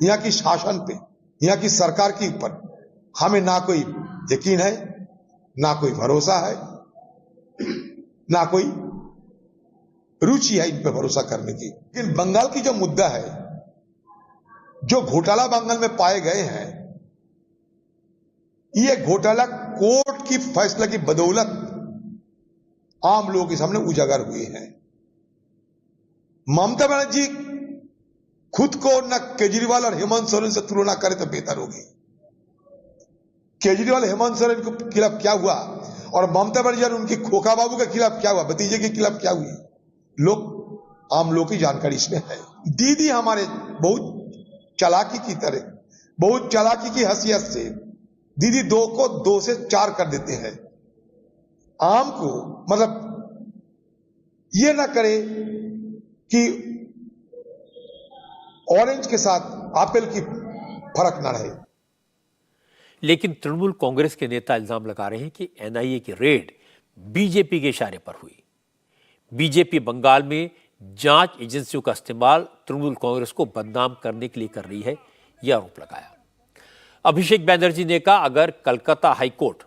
यहाँ की शासन पे, यहाँ की सरकार के ऊपर हमें ना कोई यकीन है, ना कोई भरोसा है, ना कोई रुचि है इन पे भरोसा करने की। लेकिन बंगाल की जो मुद्दा है, जो घोटाला बंगाल में पाए गए हैं, ये घोटाला कोर्ट की फैसले की बदौलत आम लोगों के सामने उजागर हुए हैं। ममता बनर्जी खुद को न केजरीवाल और हेमंत सोरेन से तुलना करे तो बेहतर होगी। केजरीवाल हेमंत सोरेन के खिलाफ क्या हुआ और ममता बनर्जी और उनके खोखा बाबू के खिलाफ क्या हुआ, भतीजे के खिलाफ क्या हुई, आम लोग की जानकारी इसमें है। दीदी हमारे बहुत चालाकी की तरह, बहुत चालाकी की हैसियत से दीदी 2 को 2 से 4 कर देते हैं। आम को मतलब ये ना करे कि ऑरेंज के साथ एप्पल की फर्क ना रहे। लेकिन तृणमूल कांग्रेस के नेता इल्जाम लगा रहे हैं कि एनआईए की रेड बीजेपी के इशारे पर हुई। बीजेपी बंगाल में जांच एजेंसियों का इस्तेमाल तृणमूल कांग्रेस को बदनाम करने के लिए कर रही है, यह आरोप लगाया। अभिषेक बैनर्जी ने कहा, अगर कलकत्ता हाईकोर्ट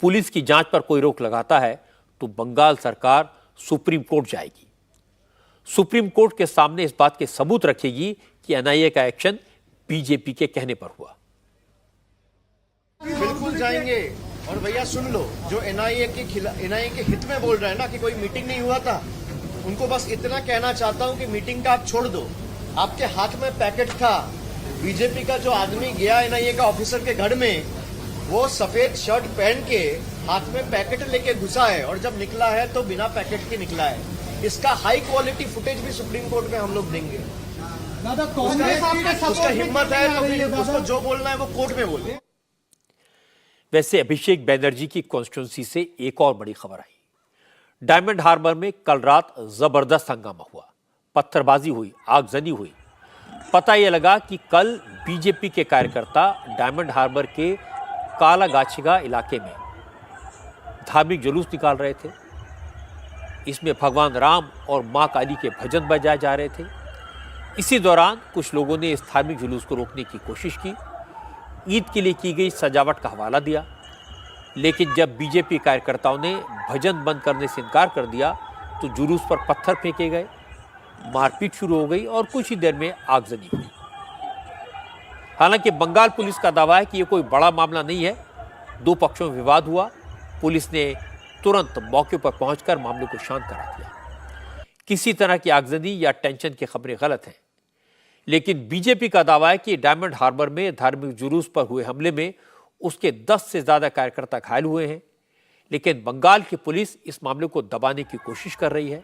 पुलिस की जांच पर कोई रोक लगाता है तो बंगाल सरकार सुप्रीम कोर्ट जाएगी। सुप्रीम कोर्ट के सामने इस बात के सबूत रखेगी कि एनआईए का एक्शन बीजेपी के कहने पर हुआ। बिल्कुल जाएंगे। और भैया सुन लो, जो एनआईए के हित में बोल रहे हैं ना कि कोई मीटिंग नहीं हुआ था, उनको बस इतना कहना चाहता हूं कि मीटिंग का आप छोड़ दो। आपके हाथ में पैकेट था। बीजेपी का जो आदमी गया एनआईए का ऑफिसर के घर में, वो सफेद शर्ट पहन के हाथ में पैकेट लेके घुसा है और जब निकला है तो बिना पैकेट के निकला है। इसका हाई क्वालिटी फुटेज भी सुप्रीम कोर्ट में हम लोग देंगे। उसका हिम्मत है तो फिर उसको जो बोलना है वो कोर्ट में बोले। वैसे अभिषेक बैनर्जी की कॉन्स्टिट्यूंसी से एक और बड़ी खबर आई। डायमंड हार्बर में कल रात जबरदस्त हंगामा हुआ, पत्थरबाजी हुई, आगजनी हुई। पता यह लगा कि कल बीजेपी के कार्यकर्ता डायमंड हार्बर के कालागाछिगा इलाके में धार्मिक जुलूस निकाल रहे थे। इसमें भगवान राम और मां काली के भजन बजाए जा रहे थे। इसी दौरान कुछ लोगों ने इस धार्मिक जुलूस को रोकने की कोशिश की, ईद के लिए की गई सजावट का हवाला दिया। लेकिन जब बीजेपी कार्यकर्ताओं ने भजन बंद करने से इनकार कर दिया तो जुलूस पर पत्थर फेंके गए, मारपीट शुरू हो गई और कुछ ही देर में आगजनी हुई। हालांकि बंगाल पुलिस का दावा है कि यह कोई बड़ा मामला नहीं है। 2 पक्षों में विवाद हुआ, पुलिस ने तुरंत मौके पर पहुंचकर मामले को शांत करा दिया। किसी तरह की आगजनी या टेंशन की खबरें गलत हैं। लेकिन बीजेपी का दावा है कि डायमंड हार्बर में धार्मिक जुलूस पर हुए हमले में उसके 10 से ज्यादा कार्यकर्ता घायल हुए हैं। लेकिन बंगाल की पुलिस इस मामले को दबाने की कोशिश कर रही है।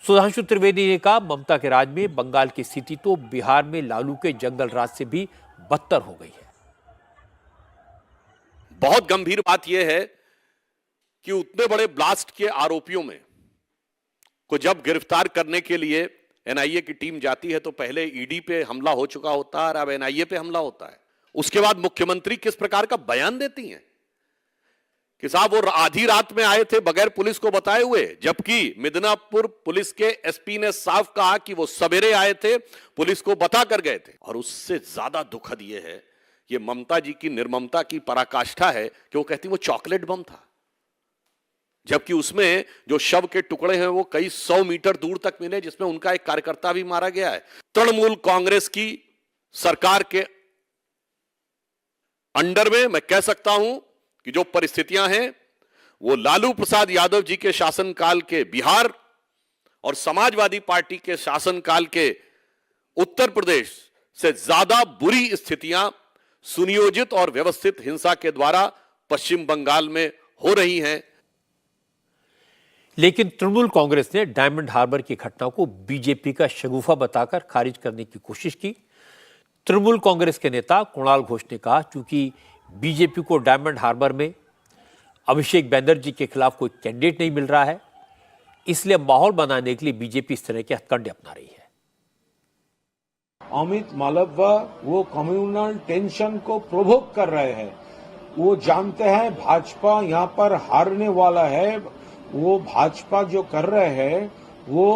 सुधांशु त्रिवेदी ने कहा, ममता के राज में बंगाल की स्थिति तो बिहार में लालू के जंगल राज से भी बदतर हो गई है। बहुत गंभीर बात यह है कि उतने बड़े ब्लास्ट के आरोपियों में को जब गिरफ्तार करने के लिए एनआईए की टीम जाती है तो पहले ईडी पे हमला हो चुका होता है और अब एनआईए पे हमला होता है। उसके बाद मुख्यमंत्री किस प्रकार का बयान देती हैं कि साहब वो आधी रात में आए थे बगैर पुलिस को बताए हुए, जबकि मिदनापुर पुलिस के एसपी ने साफ कहा कि वो सवेरे आए थे, पुलिस को बता कर गए थे। और उससे ज्यादा दुखद ये है, ये ममता जी की निर्ममता की पराकाष्ठा है कि वो कहती वो चॉकलेट बम था, जबकि उसमें जो शव के टुकड़े हैं वो कई 100 मीटर दूर तक मिले, जिसमें उनका एक कार्यकर्ता भी मारा गया है। तृणमूल कांग्रेस की सरकार के अंडर में मैं कह सकता हूं कि जो परिस्थितियां हैं वो लालू प्रसाद यादव जी के शासनकाल के बिहार और समाजवादी पार्टी के शासनकाल के उत्तर प्रदेश से ज्यादा बुरी स्थितियां सुनियोजित और व्यवस्थित हिंसा के द्वारा पश्चिम बंगाल में हो रही हैं। लेकिन तृणमूल कांग्रेस ने डायमंड हार्बर की घटना को बीजेपी का शगुफा बताकर खारिज करने की कोशिश की। तृणमूल कांग्रेस के नेता कुणाल घोष ने कहा, चूंकि बीजेपी को डायमंड हार्बर में अभिषेक बैनर्जी के खिलाफ कोई कैंडिडेट नहीं मिल रहा है, इसलिए माहौल बनाने के लिए बीजेपी इस तरह के हथकंडे अपना रही है। अमित मालव्य वो कम्युनल टेंशन को प्रोवोक कर रहे हैं। वो जानते हैं भाजपा यहाँ पर हारने वाला है। वो भाजपा जो कर रहे हैं वो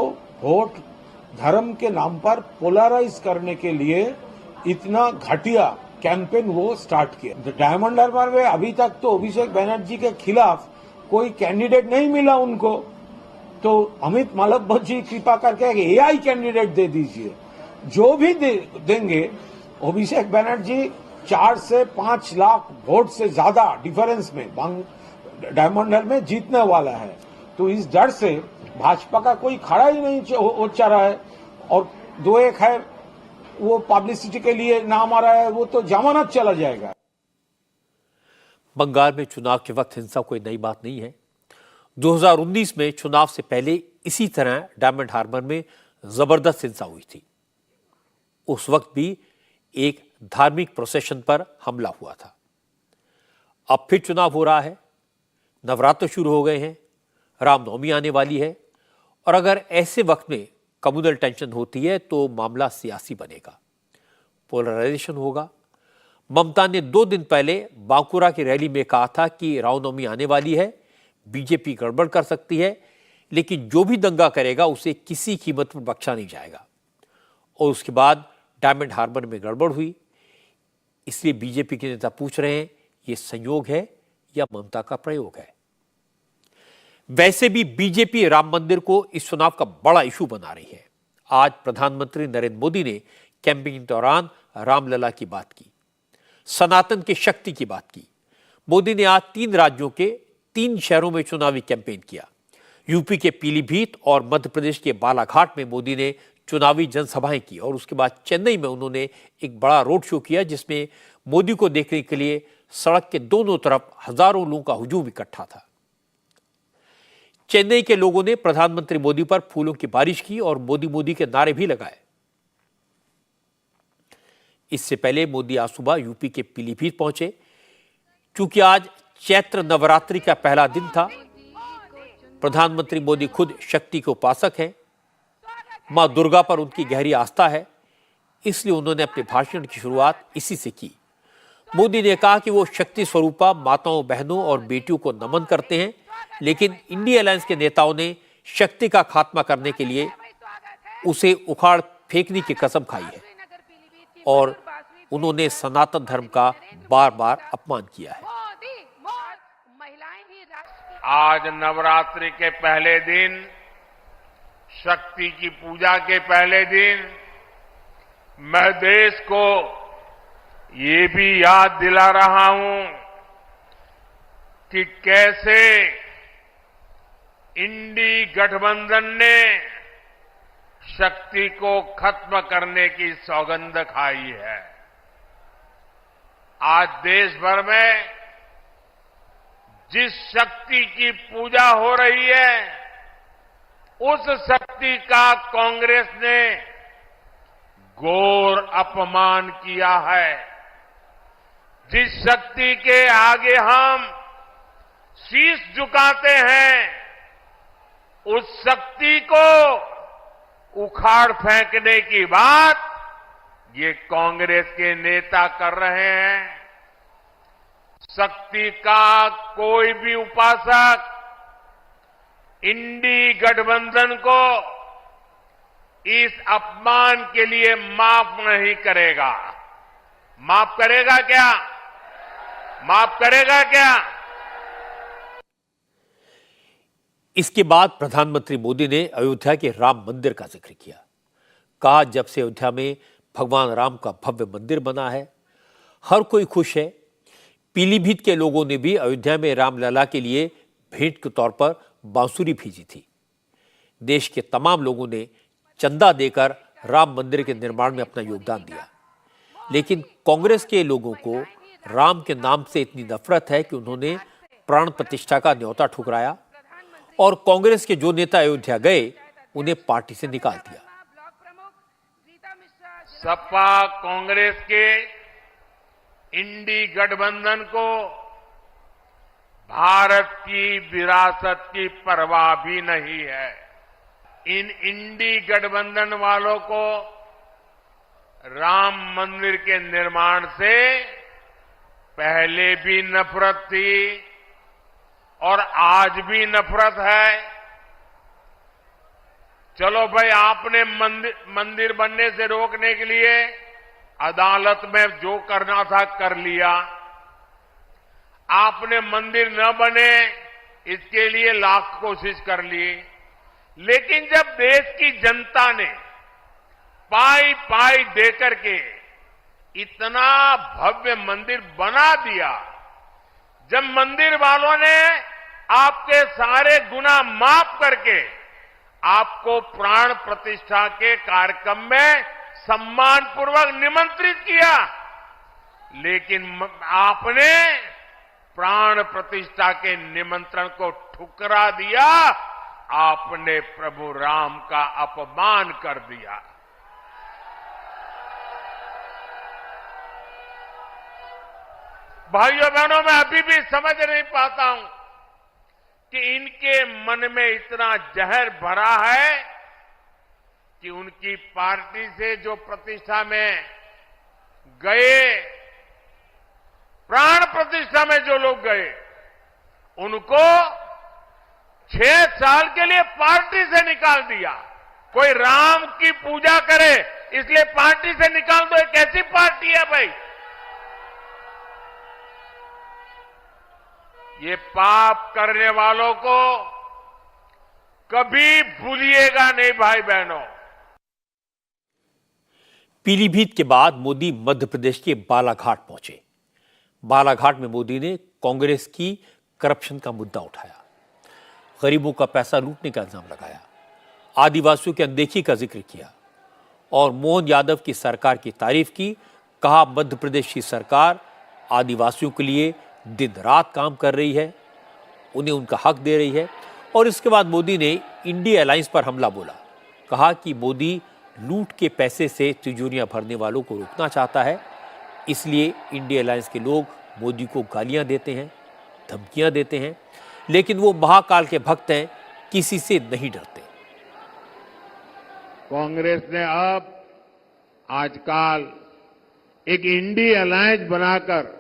वोट धर्म के नाम पर पोलराइज करने के लिए इतना घटिया कैंपेन वो स्टार्ट किया। तो डायमंड हार्बर में अभी तक तो अभिषेक बनर्जी के खिलाफ कोई कैंडिडेट नहीं मिला उनको, तो अमित मालव्य जी कृपा करके एआई कैंडिडेट दे दीजिए। जो भी देंगे अभिषेक बनर्जी 4 से 5 लाख वोट से ज्यादा डिफरेंस में डायमंड हार्बर में जीतने वाला है। तो इस डर से भाजपा का कोई खड़ा ही नहीं हो चा रहा है। और 2-1 है वो पब्लिसिटी के लिए नाम आ रहा है, वो तो जमानत चला जाएगा। बंगाल में चुनाव के वक्त हिंसा कोई नई बात नहीं है। 2019 में चुनाव से पहले इसी तरह डायमंड हार्बर में जबरदस्त हिंसा हुई थी। उस वक्त भी एक धार्मिक प्रोसेशन पर हमला हुआ था। अब फिर चुनाव हो रहा है, नवरात्र शुरू हो गए हैं, रामनवमी आने वाली है, और अगर ऐसे वक्त में कम्युनल टेंशन होती है तो मामला सियासी बनेगा, पोलराइजेशन होगा। ममता ने 2 दिन पहले बांकुरा की रैली में कहा था कि रामनवमी आने वाली है, बीजेपी गड़बड़ कर सकती है, लेकिन जो भी दंगा करेगा उसे किसी कीमत पर बख्शा नहीं जाएगा। और उसके बाद डायमंड हार्बर में गड़बड़ हुई। इसलिए बीजेपी के नेता पूछ रहे हैं, ये संयोग है या ममता का प्रयोग है? वैसे भी बीजेपी राम मंदिर को इस चुनाव का बड़ा इशू बना रही है। आज प्रधानमंत्री नरेंद्र मोदी ने कैंपेनिंग के दौरान रामलला की बात की, सनातन की शक्ति की बात की। मोदी ने आज 3 राज्यों के 3 शहरों में चुनावी कैंपेन किया। यूपी के पीलीभीत और मध्य प्रदेश के बालाघाट में मोदी ने चुनावी जनसभाएं की, और उसके बाद चेन्नई में उन्होंने एक बड़ा रोड शो किया, जिसमें मोदी को देखने के लिए सड़क के दोनों तरफ हजारों लोगों का हुजूम इकट्ठा था। चेन्नई के लोगों ने प्रधानमंत्री मोदी पर फूलों की बारिश की और मोदी मोदी के नारे भी लगाए। इससे पहले मोदी आज सुबह यूपी के पीलीभीत पहुंचे। चूंकि आज चैत्र नवरात्रि का पहला दिन था, प्रधानमंत्री मोदी खुद शक्ति के उपासक हैं, मां दुर्गा पर उनकी गहरी आस्था है, इसलिए उन्होंने अपने भाषण की शुरुआत इसी से की। मोदी ने कहा कि वो शक्ति स्वरूपा माताओं, बहनों और बेटियों को नमन करते हैं, लेकिन इंडिया अलायंस के नेताओं ने शक्ति का खात्मा करने के लिए उसे उखाड़ फेंकने की कसम खाई है, और उन्होंने सनातन धर्म का बार बार अपमान किया है। आज नवरात्रि के पहले दिन, शक्ति की पूजा के पहले दिन, मैं देश को ये भी याद दिला रहा हूं कि कैसे इंडी गठबंधन ने शक्ति को खत्म करने की सौगंध खाई है। आज देश भर में जिस शक्ति की पूजा हो रही है, उस शक्ति का कांग्रेस ने घोर अपमान किया है। जिस शक्ति के आगे हम शीश झुकाते हैं, उस शक्ति को उखाड़ फेंकने की बात ये कांग्रेस के नेता कर रहे हैं। शक्ति का कोई भी उपासक इंडी गठबंधन को इस अपमान के लिए माफ नहीं करेगा। माफ करेगा क्या? माफ करेगा क्या? इसके बाद प्रधानमंत्री मोदी ने अयोध्या के राम मंदिर का जिक्र किया। कहा, जब से अयोध्या में भगवान राम का भव्य मंदिर बना है, हर कोई खुश है। पीलीभीत के लोगों ने भी अयोध्या में रामलला के लिए भेंट के तौर पर बांसुरी भेजी थी। देश के तमाम लोगों ने चंदा देकर राम मंदिर के निर्माण में अपना योगदान दिया। लेकिन कांग्रेस के लोगों को राम के नाम से इतनी नफरत है कि उन्होंने प्राण प्रतिष्ठा का न्योता ठुकराया, और कांग्रेस के जो नेता अयोध्या गए उन्हें पार्टी से निकाल दिया। सपा कांग्रेस के इंडी गठबंधन को भारत की विरासत की परवाह भी नहीं है। इन इंडी गठबंधन वालों को राम मंदिर के निर्माण से पहले भी नफरत थी और आज भी नफरत है। चलो भाई, आपने मंदिर बनने से रोकने के लिए अदालत में जो करना था कर लिया। आपने मंदिर न बने इसके लिए लाख कोशिश कर ली, लेकिन जब देश की जनता ने पाई पाई देकर के इतना भव्य मंदिर बना दिया, जब मंदिर वालों ने आपके सारे गुनाह माफ करके आपको प्राण प्रतिष्ठा के कार्यक्रम में सम्मानपूर्वक निमंत्रित किया, लेकिन आपने प्राण प्रतिष्ठा के निमंत्रण को ठुकरा दिया, आपने प्रभु राम का अपमान कर दिया। भाइयों बहनों, मैं अभी भी समझ नहीं पाता हूं कि इनके मन में इतना जहर भरा है कि उनकी पार्टी से जो प्रतिष्ठा में गए, प्राण प्रतिष्ठा में जो लोग गए, उनको 6 साल के लिए पार्टी से निकाल दिया। कोई राम की पूजा करे इसलिए पार्टी से निकाल दो, एक ऐसी पार्टी है भाई? ये पाप करने वालों को कभी भूलिएगा नहीं भाई बहनों। पीलीभीत के बाद मोदी मध्य प्रदेश के बालाघाट पहुंचे। बालाघाट में मोदी ने कांग्रेस की करप्शन का मुद्दा उठाया, गरीबों का पैसा लूटने का इल्जाम लगाया, आदिवासियों की अनदेखी का जिक्र किया और मोहन यादव की सरकार की तारीफ की। कहा मध्य प्रदेश की सरकार आदिवासियों के लिए दिन रात काम कर रही है, उन्हें उनका हक दे रही है। और इसके बाद मोदी ने इंडिया अलायंस पर हमला बोला। कहा कि मोदी लूट के पैसे से तिजोरियां भरने वालों को रोकना चाहता है, इसलिए इंडिया अलायंस के लोग मोदी को गालियां देते हैं, धमकियां देते हैं, लेकिन वो महाकाल के भक्त हैं, किसी से नहीं डरते। कांग्रेस ने अब आजकल एक इंडिया अलायंस बनाकर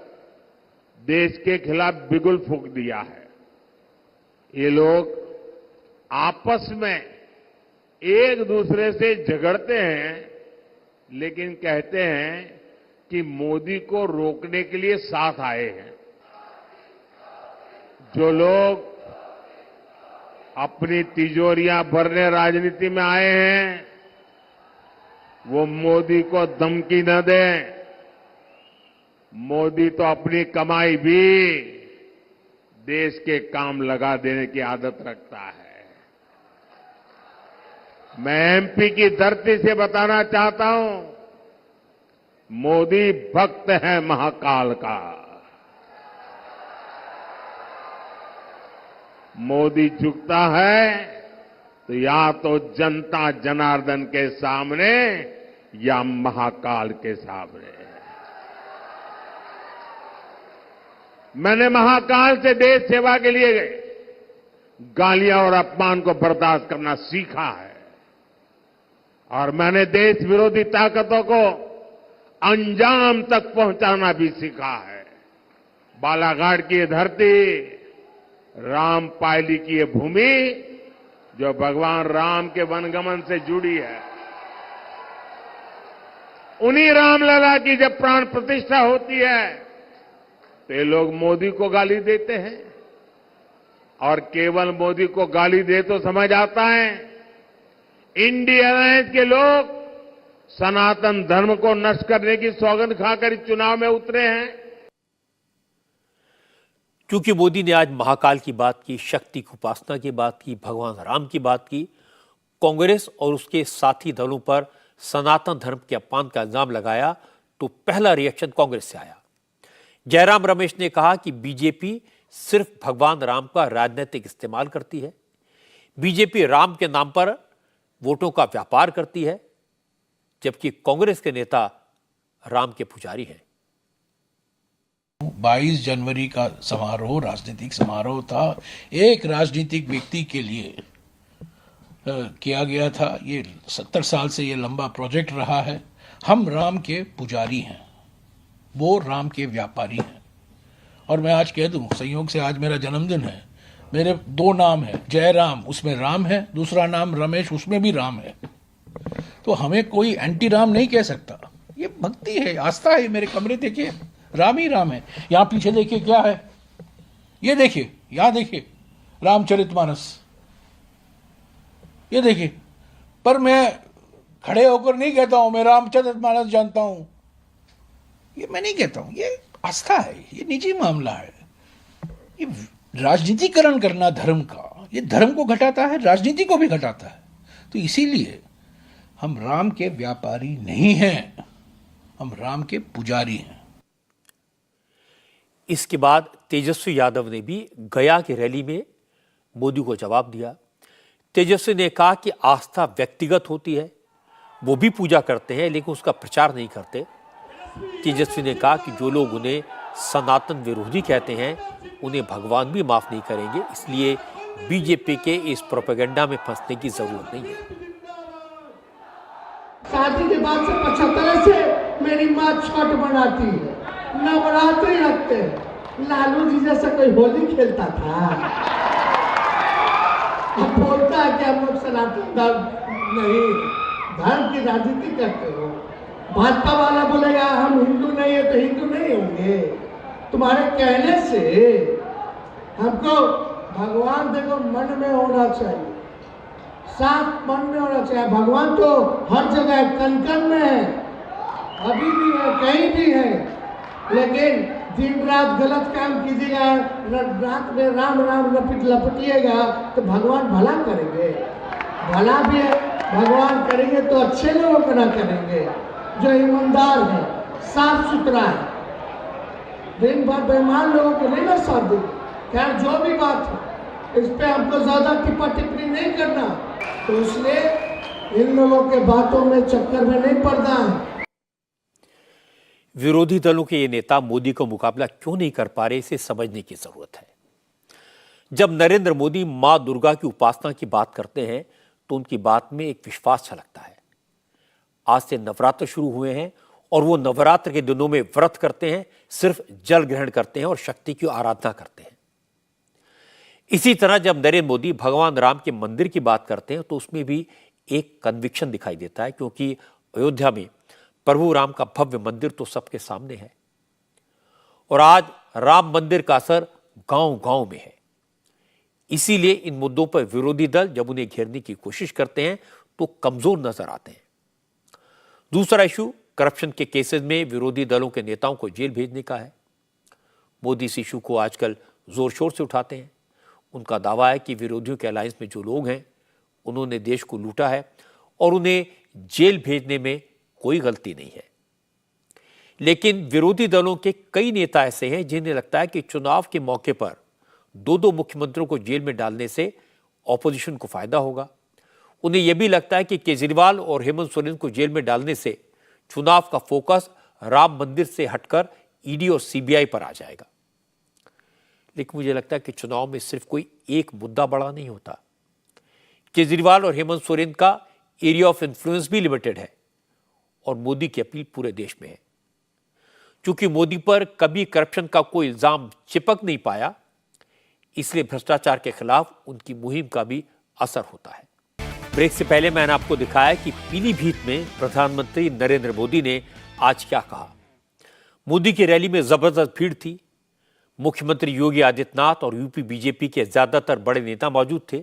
देश के खिलाफ बिगुल फूंक दिया है। ये लोग आपस में एक दूसरे से झगड़ते हैं, लेकिन कहते हैं कि मोदी को रोकने के लिए साथ आए हैं। जो लोग अपनी तिजोरियां भरने राजनीति में आए हैं, वो मोदी को धमकी न दें। मोदी तो अपनी कमाई भी देश के काम लगा देने की आदत रखता है। मैं एमपी की धरती से बताना चाहता हूं, मोदी भक्त है महाकाल का। मोदी झुकता है तो या तो जनता जनार्दन के सामने या महाकाल के सामने। मैंने महाकाल से देश सेवा के लिए गालियां और अपमान को बर्दाश्त करना सीखा है, और मैंने देश विरोधी ताकतों को अंजाम तक पहुंचाना भी सीखा है। बालाघाट की ये धरती, रामपायली की ये भूमि जो भगवान राम के वनगमन से जुड़ी है, उन्हीं रामलला की जब प्राण प्रतिष्ठा होती है तो ये लोग मोदी को गाली देते हैं, और केवल मोदी को गाली दे तो समझ आता है इंडिया अलायंस के लोग सनातन धर्म को नष्ट करने की सौगंध खाकर इस चुनाव में उतरे हैं। क्योंकि मोदी ने आज महाकाल की बात की, शक्ति की उपासना की बात की, भगवान राम की बात की, कांग्रेस और उसके साथी दलों पर सनातन धर्म के अपमान का इल्जाम लगाया, तो पहला रिएक्शन कांग्रेस से आया। जयराम रमेश ने कहा कि बीजेपी सिर्फ भगवान राम का राजनीतिक इस्तेमाल करती है, बीजेपी राम के नाम पर वोटों का व्यापार करती है, जबकि कांग्रेस के नेता राम के पुजारी हैं। 22 जनवरी का समारोह राजनीतिक समारोह था, एक राजनीतिक व्यक्ति के लिए किया गया था। ये 70 साल से ये लंबा प्रोजेक्ट रहा है। हम राम के पुजारी हैं, वो राम के व्यापारी हैं। और मैं आज कह दूं, संयोग से आज मेरा जन्मदिन है, मेरे 2 नाम है, जयराम उसमें राम है, दूसरा नाम रमेश उसमें भी राम है। तो हमें कोई एंटी राम नहीं कह सकता। ये भक्ति है, आस्था है। मेरे कमरे देखिए, राम ही राम है। यहाँ पीछे देखिए क्या है, ये देखिए, यहाँ देखिए रामचरितमानस, ये देखिए। पर मैं खड़े होकर नहीं कहता हूं मैं रामचरितमानस जानता हूं, ये मैं नहीं कहता हूं, ये आस्था है, ये निजी मामला है। ये राजनीतिकरण करना धर्म का, ये धर्म को घटाता है, राजनीति को भी घटाता है। तो इसीलिए हम राम के व्यापारी नहीं हैं, हम राम के पुजारी हैं। इसके बाद तेजस्वी यादव ने भी गया की रैली में मोदी को जवाब दिया। तेजस्वी ने कहा कि आस्था व्यक्तिगत होती है, वो भी पूजा करते हैं लेकिन उसका प्रचार नहीं करते। तेजस्वी ने कहा कि जो लोग उन्हें सनातन विरोधी कहते हैं उन्हें भगवान भी माफ नहीं करेंगे, इसलिए बीजेपी के इस प्रोपेगेंडा में फंसने की जरूरत नहीं है। शादी के बाद से 75 से मेरी माँ छठ बनाती है, नवरात्रि रखते हैं। लालू जी जैसा कोई होली खेलता था? अब बोलता है कि हम लोग सनातन धर्म नहीं, धर्म की राजनीति करते हो। भाजपा वाला बोलेगा हम हिंदू नहीं है तो हिंदू नहीं होंगे। तुम्हारे कहने से हमको भगवान देखो मन में होना चाहिए, साफ मन में होना चाहिए। भगवान तो हर जगह कन-कन में है, अभी भी है, कहीं भी है, लेकिन दिन रात गलत काम कीजिएगा, रात में राम राम लपटिएगा तो भगवान भला करेंगे? भला भी है भगवान करेंगे तो अच्छे लोगों को ना करेंगे, जो ईमानदार है, साफ सुथरा है। दिन भर बेईमान लोगों को नहीं ना साथ देंगे। खैर जो भी बात है, इस पे हमको ज्यादा टिप्पा टिप्पणी नहीं करना, तो इसलिए इन लोगों के बातों में चक्कर में नहीं पड़ना है। विरोधी दलों के ये नेता मोदी का मुकाबला क्यों नहीं कर पा रहे, इसे समझने की जरूरत है। जब नरेंद्र मोदी मां दुर्गा की उपासना की बात करते हैं तो उनकी बात में एक विश्वास झलकता है। आज से नवरात्र शुरू हुए हैं और वो नवरात्र के दिनों में व्रत करते हैं, सिर्फ जल ग्रहण करते हैं और शक्ति की आराधना करते हैं। इसी तरह जब नरेंद्र मोदी भगवान राम के मंदिर की बात करते हैं तो उसमें भी एक कन्विक्शन दिखाई देता है, क्योंकि अयोध्या में प्रभु राम का भव्य मंदिर तो सबके सामने है और आज राम मंदिर का असर गांव-गांव में है। इसीलिए इन मुद्दों पर विरोधी दल जब उन्हें घेरने की कोशिश करते हैं तो कमजोर नजर आते हैं। दूसरा इशू करप्शन के केसेस में विरोधी दलों के नेताओं को जेल भेजने का है। मोदी इस इशू को आजकल जोर शोर से उठाते हैं। उनका दावा है कि विरोधियों के अलायंस में जो लोग हैं उन्होंने देश को लूटा है और उन्हें जेल भेजने में कोई गलती नहीं है। लेकिन विरोधी दलों के कई नेता ऐसे हैं जिन्हें लगता है कि चुनाव के मौके पर दो मुख्यमंत्रियों को जेल में डालने से ऑपोजिशन को फायदा होगा। उन्हें यह भी लगता है कि केजरीवाल और हेमंत सोरेन को जेल में डालने से चुनाव का फोकस राम मंदिर से हटकर ईडी और सीबीआई पर आ जाएगा। लेकिन मुझे लगता है कि चुनाव में सिर्फ कोई एक मुद्दा बड़ा नहीं होता। केजरीवाल और हेमंत सोरेन का एरिया ऑफ इन्फ्लुएंस भी लिमिटेड है और मोदी की अपील पूरे देश में है। चूंकि मोदी पर कभी करप्शन का कोई इल्जाम चिपक नहीं पाया, इसलिए भ्रष्टाचार के खिलाफ उनकी मुहिम का भी असर होता है। ब्रेक से पहले मैंने आपको दिखाया कि पीलीभीत में प्रधानमंत्री नरेंद्र मोदी ने आज क्या कहा। मोदी की रैली में जबरदस्त भीड़ थी। मुख्यमंत्री योगी आदित्यनाथ और यूपी बीजेपी के ज्यादातर बड़े नेता मौजूद थे,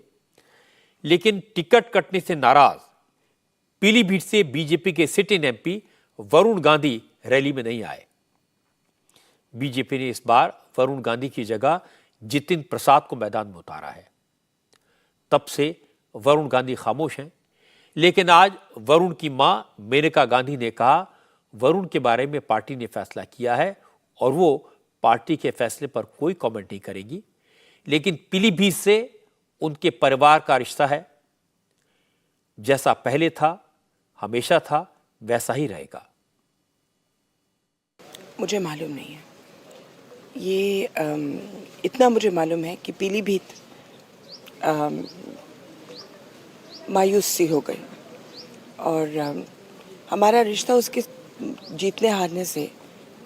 लेकिन टिकट कटने से नाराज पीलीभीत से बीजेपी के sitting MP Varun Gandhi rally में नहीं आए। बीजेपी ने इस बार वरुण गांधी की जगह जितिन प्रसाद को मैदान में उतारा है। तब से वरुण गांधी खामोश हैं, लेकिन आज वरुण की मां मेनका गांधी ने कहा वरुण के बारे में पार्टी ने फैसला किया है और वो पार्टी के फैसले पर कोई कमेंट नहीं करेगी, लेकिन पीलीभीत से उनके परिवार का रिश्ता है। जैसा पहले था, हमेशा था, वैसा ही रहेगा। मुझे मालूम नहीं है, ये इतना मुझे मालूम है कि पीलीभीत मायूस सी हो गई और हमारा रिश्ता उसके जीतने हारने से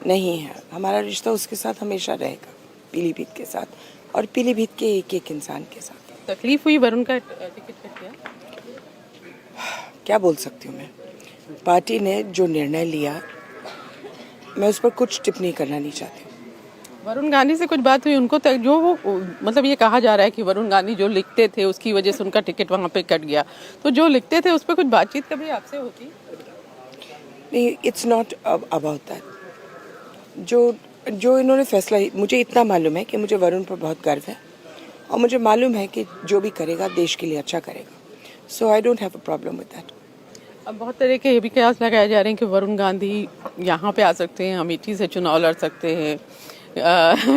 नहीं है। हमारा रिश्ता उसके साथ हमेशा रहेगा, पीलीभीत के साथ और पीलीभीत के एक एक इंसान के साथ। तकलीफ हुई वरुण का टिकट कट गया? क्या बोल सकती हूँ मैं। पार्टी ने जो निर्णय लिया मैं उस पर कुछ टिप्पणी करना नहीं चाहती। वरुण गांधी से कुछ बात हुई उनको तक जो वो मतलब ये कहा जा रहा है कि वरुण गांधी जो लिखते थे उसकी वजह से उनका टिकट वहाँ पे कट गया, तो जो लिखते थे उस पर कुछ बातचीत कभी आपसे होती? नहीं, इट्स नॉट अबाउट दैट। जो इन्होंने फैसला, मुझे इतना मालूम है कि मुझे वरुण पर बहुत गर्व है और मुझे मालूम है कि जो भी करेगा देश के लिए अच्छा करेगा। So I don't have a problem with that. अब बहुत तरह के ये भी कयास लगाए जा रहे हैं कि वरुण गांधी यहाँ पे आ सकते हैं, अमेठी से चुनाव लड़ सकते हैं,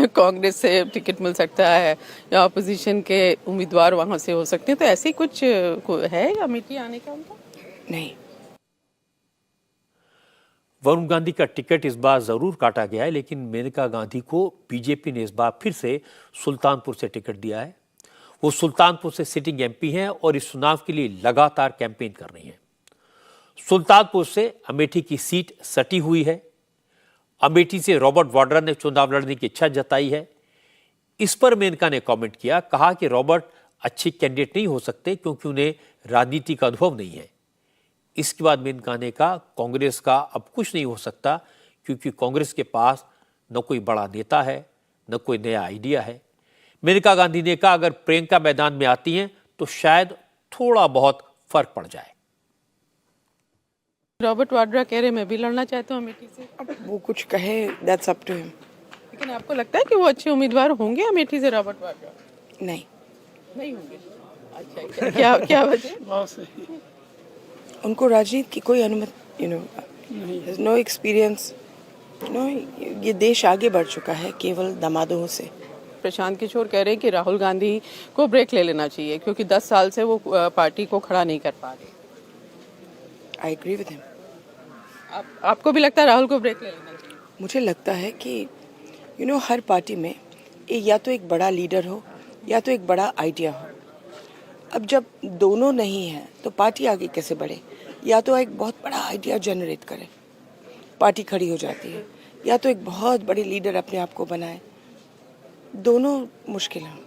कांग्रेस से टिकट मिल सकता है या अपोजिशन के उम्मीदवार वहाँ से हो सकते हैं, तो ऐसे कुछ है अमेठी आने का उनका? नहीं, वरुण गांधी का टिकट इस बार जरूर काटा गया है, लेकिन मेनका गांधी को बीजेपी ने इस बार फिर से सुल्तानपुर से टिकट दिया है। वो सुल्तानपुर से सिटिंग एमपी हैं और इस चुनाव के लिए लगातार कैंपेन कर रही हैं। सुल्तानपुर से अमेठी की सीट सटी हुई है। अमेठी से रॉबर्ट वाड्रा ने चुनाव लड़ने की इच्छा जताई है। इस पर मेनका ने कमेंट किया, कहा कि रॉबर्ट अच्छे कैंडिडेट नहीं हो सकते क्योंकि उन्हें राजनीति का अनुभव नहीं है। इसके बाद मेनका ने कहा, कांग्रेस का अब कुछ नहीं हो सकता क्योंकि कांग्रेस के पास न कोई बड़ा नेता है न कोई नया आइडिया है। मेनका गांधी ने कहा, अगर प्रियंका मैदान में आती हैं तो शायद थोड़ा बहुत फर्क पड़ जाए। रॉबर्ट वाड्रा कह रहे मैं भी लड़ना चाहता हूँ अमेठी से। अब वो कुछ कहे, दैट्स अप टू हिम। लेकिन आपको लगता है कि वो अच्छे उम्मीदवार होंगे अमेठी से रॉबर्ट वाड्रा? नहीं होंगे। अच्छा, क्या वजह? उनको राजनीति की कोई अनुमति, नो एक्सपीरियंस, ये देश आगे बढ़ चुका है केवल दामादों से। प्रशांत किशोर कह रहे हैं कि राहुल गांधी को ब्रेक ले लेना चाहिए क्योंकि 10 साल से वो पार्टी को खड़ा नहीं कर पा रहे। I agree with him. आपको भी लगता है राहुल को ब्रेक ले लेना चाहिए? मुझे लगता है कि हर पार्टी में या तो एक बड़ा लीडर हो या तो एक बड़ा आइडिया हो। अब जब दोनों नहीं है तो पार्टी आगे कैसे बढ़े? या तो एक बहुत बड़ा आइडिया जनरेट करे, पार्टी खड़ी हो जाती है, या तो एक बहुत बड़े लीडर अपने आप को बनाए। दोनों मुश्किल है।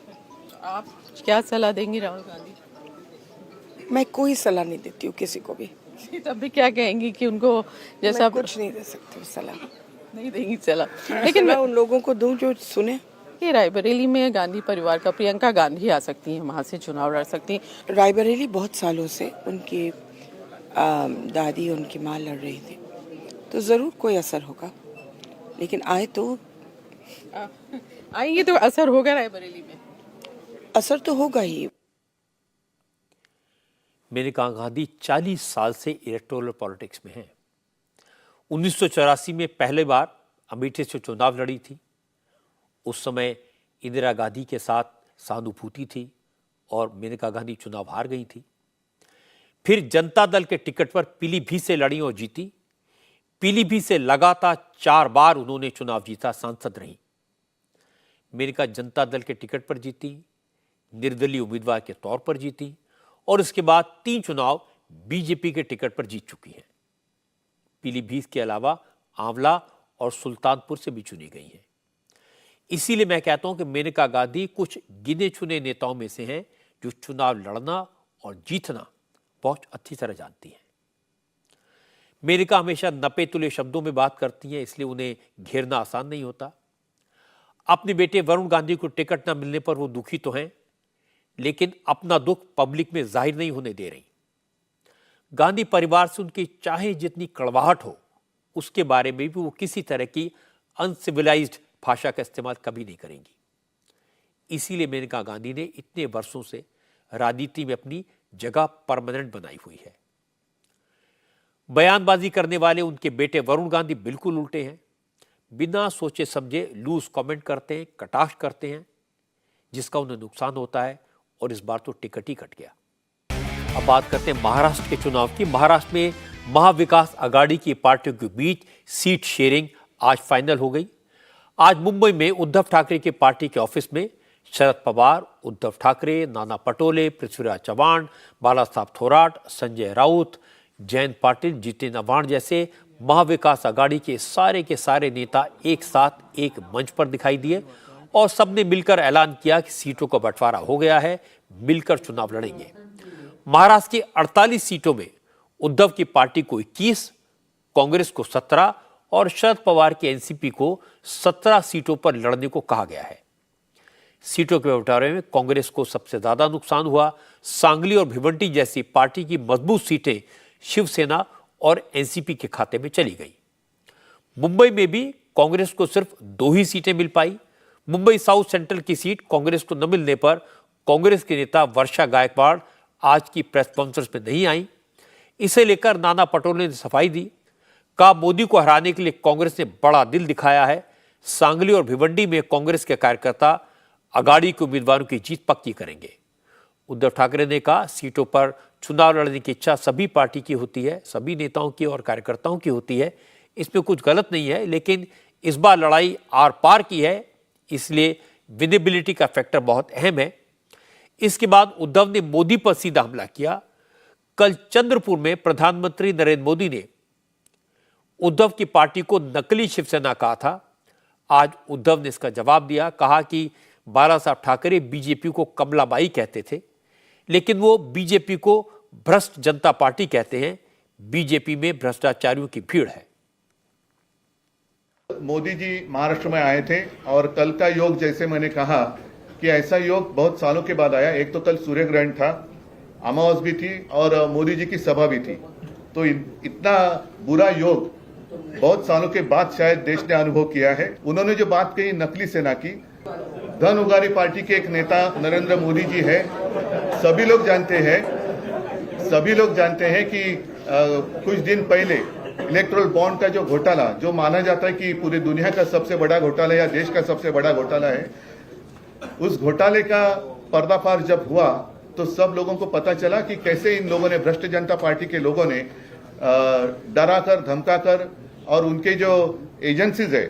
आप क्या सलाह देंगी राहुल गांधी? मैं कोई सलाह नहीं देती हूँ किसी को भी। तब भी क्या कहेंगी कि उनको जैसा मैं कुछ नहीं दे सकती हूँ, सलाह नहीं देंगी सलाह। लेकिन मैं उन लोगों को दूं जो सुने। कि रायबरेली में गांधी परिवार का प्रियंका गांधी आ सकती हैं, वहाँ से चुनाव लड़ सकती हैं। रायबरेली बहुत सालों से उनकी दादी उनकी माँ लड़ रही थी, तो ज़रूर कोई असर होगा। लेकिन आएंगे तो असर होगा रायबरेली में? असर तो होगा ही। मेनका गांधी 40 साल से इलेक्टोरल पॉलिटिक्स में हैं। 1984 में पहले बार अमेठी से चुनाव लड़ी थी। उस समय इंदिरा गांधी के साथ सहानुभूति थी और मेनका गांधी चुनाव हार गई थी। फिर जनता दल के टिकट पर पीलीभीत से लड़ी और जीती। पीलीभीत से लगातार 4 बार उन्होंने चुनाव जीता, सांसद रही। मेनका जनता दल के टिकट पर जीती, निर्दलीय उम्मीदवार के तौर पर जीती और इसके बाद 3 चुनाव बीजेपी के टिकट पर जीत चुकी हैं। पीलीभीत के अलावा आंवला और सुल्तानपुर से भी चुनी गई हैं। इसीलिए मैं कहता हूं कि मेनका गांधी कुछ गिने चुने नेताओं में से हैं जो चुनाव लड़ना और जीतना बहुत अच्छी तरह जानती हैं। मेनका हमेशा नपे तुले शब्दों में बात करती हैं, इसलिए उन्हें घेरना आसान नहीं होता। अपने बेटे वरुण गांधी को टिकट न मिलने पर वो दुखी तो हैं, लेकिन अपना दुख पब्लिक में जाहिर नहीं होने दे रही। गांधी परिवार से उनकी चाहे जितनी कड़वाहट हो, उसके बारे में भी वो किसी तरह की अनसिविलाइज्ड भाषा का इस्तेमाल कभी नहीं करेंगी। इसीलिए मेनका गांधी ने इतने वर्षों से राजनीति में अपनी जगह परमानेंट बनाई हुई है। बयानबाजी करने वाले उनके बेटे वरुण गांधी बिल्कुल उल्टे हैं। बिना सोचे समझे लूज कमेंट करते हैं, कटाक्ष करते हैं, जिसका उन्हें नुकसान होता है और इस बार तो टिकट ही कट गया। अब बात करते हैं महाराष्ट्र के चुनाव की। महाराष्ट्र में महाविकास आघाड़ी की पार्टियों के बीच सीट शेयरिंग आज फाइनल हो गई। आज मुंबई में उद्धव ठाकरे की पार्टी के ऑफिस में शरद पवार, उद्धव ठाकरे, नाना पटोले, पृथ्वीराज चव्हाण, बालासाहब थोराट, संजय राउत, जयंत पाटिल, जितेंद्र आव्हाड जैसे महाविकास आघाड़ी के सारे नेता एक साथ एक मंच पर दिखाई दिए और सबने मिलकर ऐलान किया कि सीटों का बंटवारा हो गया है, मिलकर चुनाव लड़ेंगे। महाराष्ट्र की 48 सीटों में उद्धव की पार्टी को 21, कांग्रेस को 17 और शरद पवार की एनसीपी को 17 सीटों पर लड़ने को कहा गया है। सीटों के बंटवारे में कांग्रेस को सबसे ज्यादा नुकसान हुआ। सांगली और भिवंडी जैसी पार्टी की मजबूत सीटें शिवसेना और एनसीपी के खाते में चली गई। मुंबई में भी कांग्रेस को सिर्फ 2 ही सीटें मिल पाई। मुंबई साउथ सेंट्रल की सीट कांग्रेस को न मिलने पर कांग्रेस के नेता वर्षा गायकवाड़ आज की प्रेस कॉन्फ्रेंस में नहीं आई। इसे लेकर नाना पटोले ने सफाई दी, कहा मोदी को हराने के लिए कांग्रेस ने बड़ा दिल दिखाया है। सांगली और भिवंडी में कांग्रेस के कार्यकर्ता अगाड़ी के उम्मीदवारों की जीत पक्की करेंगे। उद्धव ठाकरे ने कहा सीटों पर चुनाव लड़ने की इच्छा सभी पार्टी की होती है, सभी नेताओं की और कार्यकर्ताओं की होती है, इसमें कुछ गलत नहीं है, लेकिन इस बार लड़ाई आर पार की है, इसलिए विनेबिलिटी का फैक्टर बहुत अहम है। इसके बाद उद्धव ने मोदी पर सीधा हमला किया। कल चंद्रपुर में प्रधानमंत्री नरेंद्र मोदी ने उद्धव की पार्टी को नकली शिवसेना कहा था। आज उद्धव ने इसका जवाब दिया, कहा कि बाला साहब ठाकरे बीजेपी को कमलाबाई कहते थे, लेकिन वो बीजेपी को भ्रष्ट जनता पार्टी कहते हैं। बीजेपी में भ्रष्टाचारियों की भीड़ है। मोदी जी महाराष्ट्र में आए थे और कल का योग, जैसे मैंने कहा कि ऐसा योग बहुत सालों के बाद आया। एक तो कल सूर्य ग्रहण था, अमावस भी थी और मोदी जी की सभा भी थी, तो इतना बुरा योग बहुत सालों के बाद शायद देश ने अनुभव किया है। उन्होंने जो बात कही नकली सेना की, धन उगारी पार्टी के एक नेता नरेंद्र मोदी जी है। सभी लोग जानते हैं कि कुछ दिन पहले इलेक्ट्रल बॉन्ड का जो घोटाला, जो माना जाता है कि पूरी दुनिया का सबसे बड़ा घोटाला या देश का सबसे बड़ा घोटाला है, उस घोटाले का पर्दाफाश जब हुआ तो सब लोगों को पता चला कि कैसे इन लोगों ने, भ्रष्ट जनता पार्टी के लोगों ने डराकर, धमकाकर और उनके जो एजेंसीज है,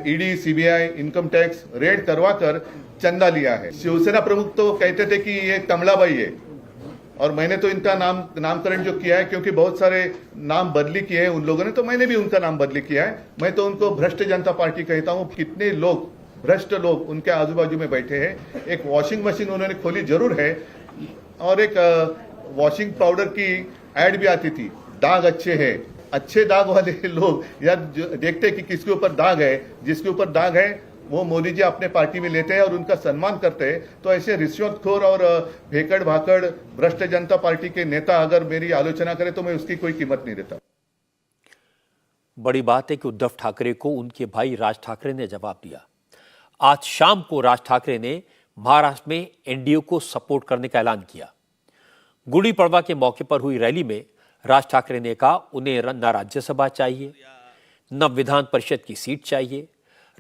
ED, CBI, income tax, red करवाकर चंदा लिया है। शिवसेना प्रमुख तो कहते थे कि ये कमलाबाई है, और मैंने तो इनका नामकरण जो किया है, क्योंकि बहुत सारे नाम बदली किए हैं उन लोगों ने, तो मैंने भी उनका नाम बदली किया है। मैं तो उनको भ्रष्ट जनता पार्टी कहता हूं। कितने लोग, भ्रष्ट लोग उनके आजू बाजू में बैठे हैं। एक वॉशिंग मशीन उन्होंने खोली जरूर है, और एक वॉशिंग पाउडर की एड भी आती थी, दाग अच्छे हैं। अच्छे दाग वाले लोग या देखते कि किसके ऊपर दाग है, जिसके ऊपर दाग है वो मोदी जी अपने पार्टी में लेते हैं और उनका सम्मान करते हैं। तो ऐसे रिश्वतखोर और भेकड़ भाकड़ भ्रष्ट जनता पार्टी के नेता अगर मेरी आलोचना करे तो मैं उसकी कोई कीमत नहीं देता। बड़ी बात है कि उद्धव ठाकरे को उनके भाई राज ठाकरे ने जवाब दिया। आज शाम को राज ठाकरे ने महाराष्ट्र में एनडीए को सपोर्ट करने का ऐलान किया। गुड़ी पड़वा के मौके पर हुई रैली में राज ठाकरे ने कहा उन्हें न राज्यसभा चाहिए, न विधान परिषद की सीट चाहिए।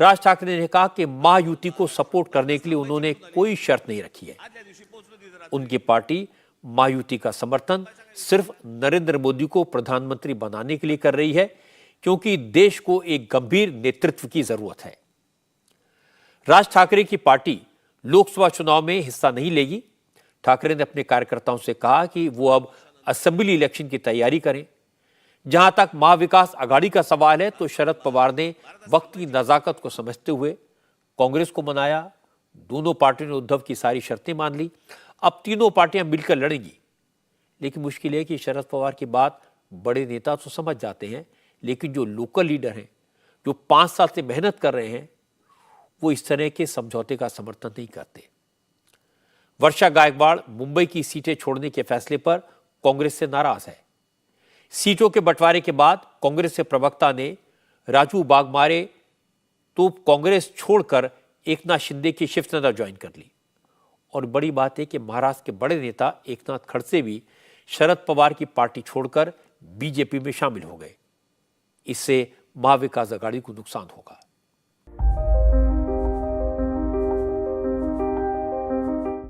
राज ठाकरे ने कहा कि महायुति को सपोर्ट करने के लिए उन्होंने कोई शर्त नहीं रखी है। उनकी पार्टी महायुति का समर्थन सिर्फ नरेंद्र मोदी को प्रधानमंत्री बनाने के लिए कर रही है, क्योंकि देश को एक गंभीर नेतृत्व की जरूरत है। राज ठाकरे की पार्टी लोकसभा चुनाव में हिस्सा नहीं लेगी। ठाकरे ने अपने कार्यकर्ताओं से कहा कि वो अब असेंबली इलेक्शन की तैयारी करें। जहां तक महाविकास आघाड़ी का सवाल है, तो शरद पवार ने वक्त की नजाकत को समझते हुए कांग्रेस को मनाया। दोनों पार्टियों ने उद्धव की सारी शर्तें मान ली। अब तीनों पार्टियां मिलकर लड़ेंगी। लेकिन मुश्किल है कि शरद पवार की बात बड़े नेता तो समझ जाते हैं, लेकिन जो लोकल लीडर हैं, जो 5 साल से मेहनत कर रहे हैं, वो इस तरह के समझौते का समर्थन नहीं करते। वर्षा गायकवाड़ मुंबई की सीटें छोड़ने के फैसले पर कांग्रेस से नाराज है। सीटों के बंटवारे के बाद कांग्रेस के प्रवक्ता ने राजू बागमारे तो कांग्रेस छोड़कर एकनाथ शिंदे की शिवसेना ज्वाइन कर ली। और बड़ी बात है कि महाराष्ट्र के बड़े नेता एकनाथ खड़से भी शरद पवार की पार्टी छोड़कर बीजेपी में शामिल हो गए। इससे महाविकास आघाड़ी को नुकसान होगा।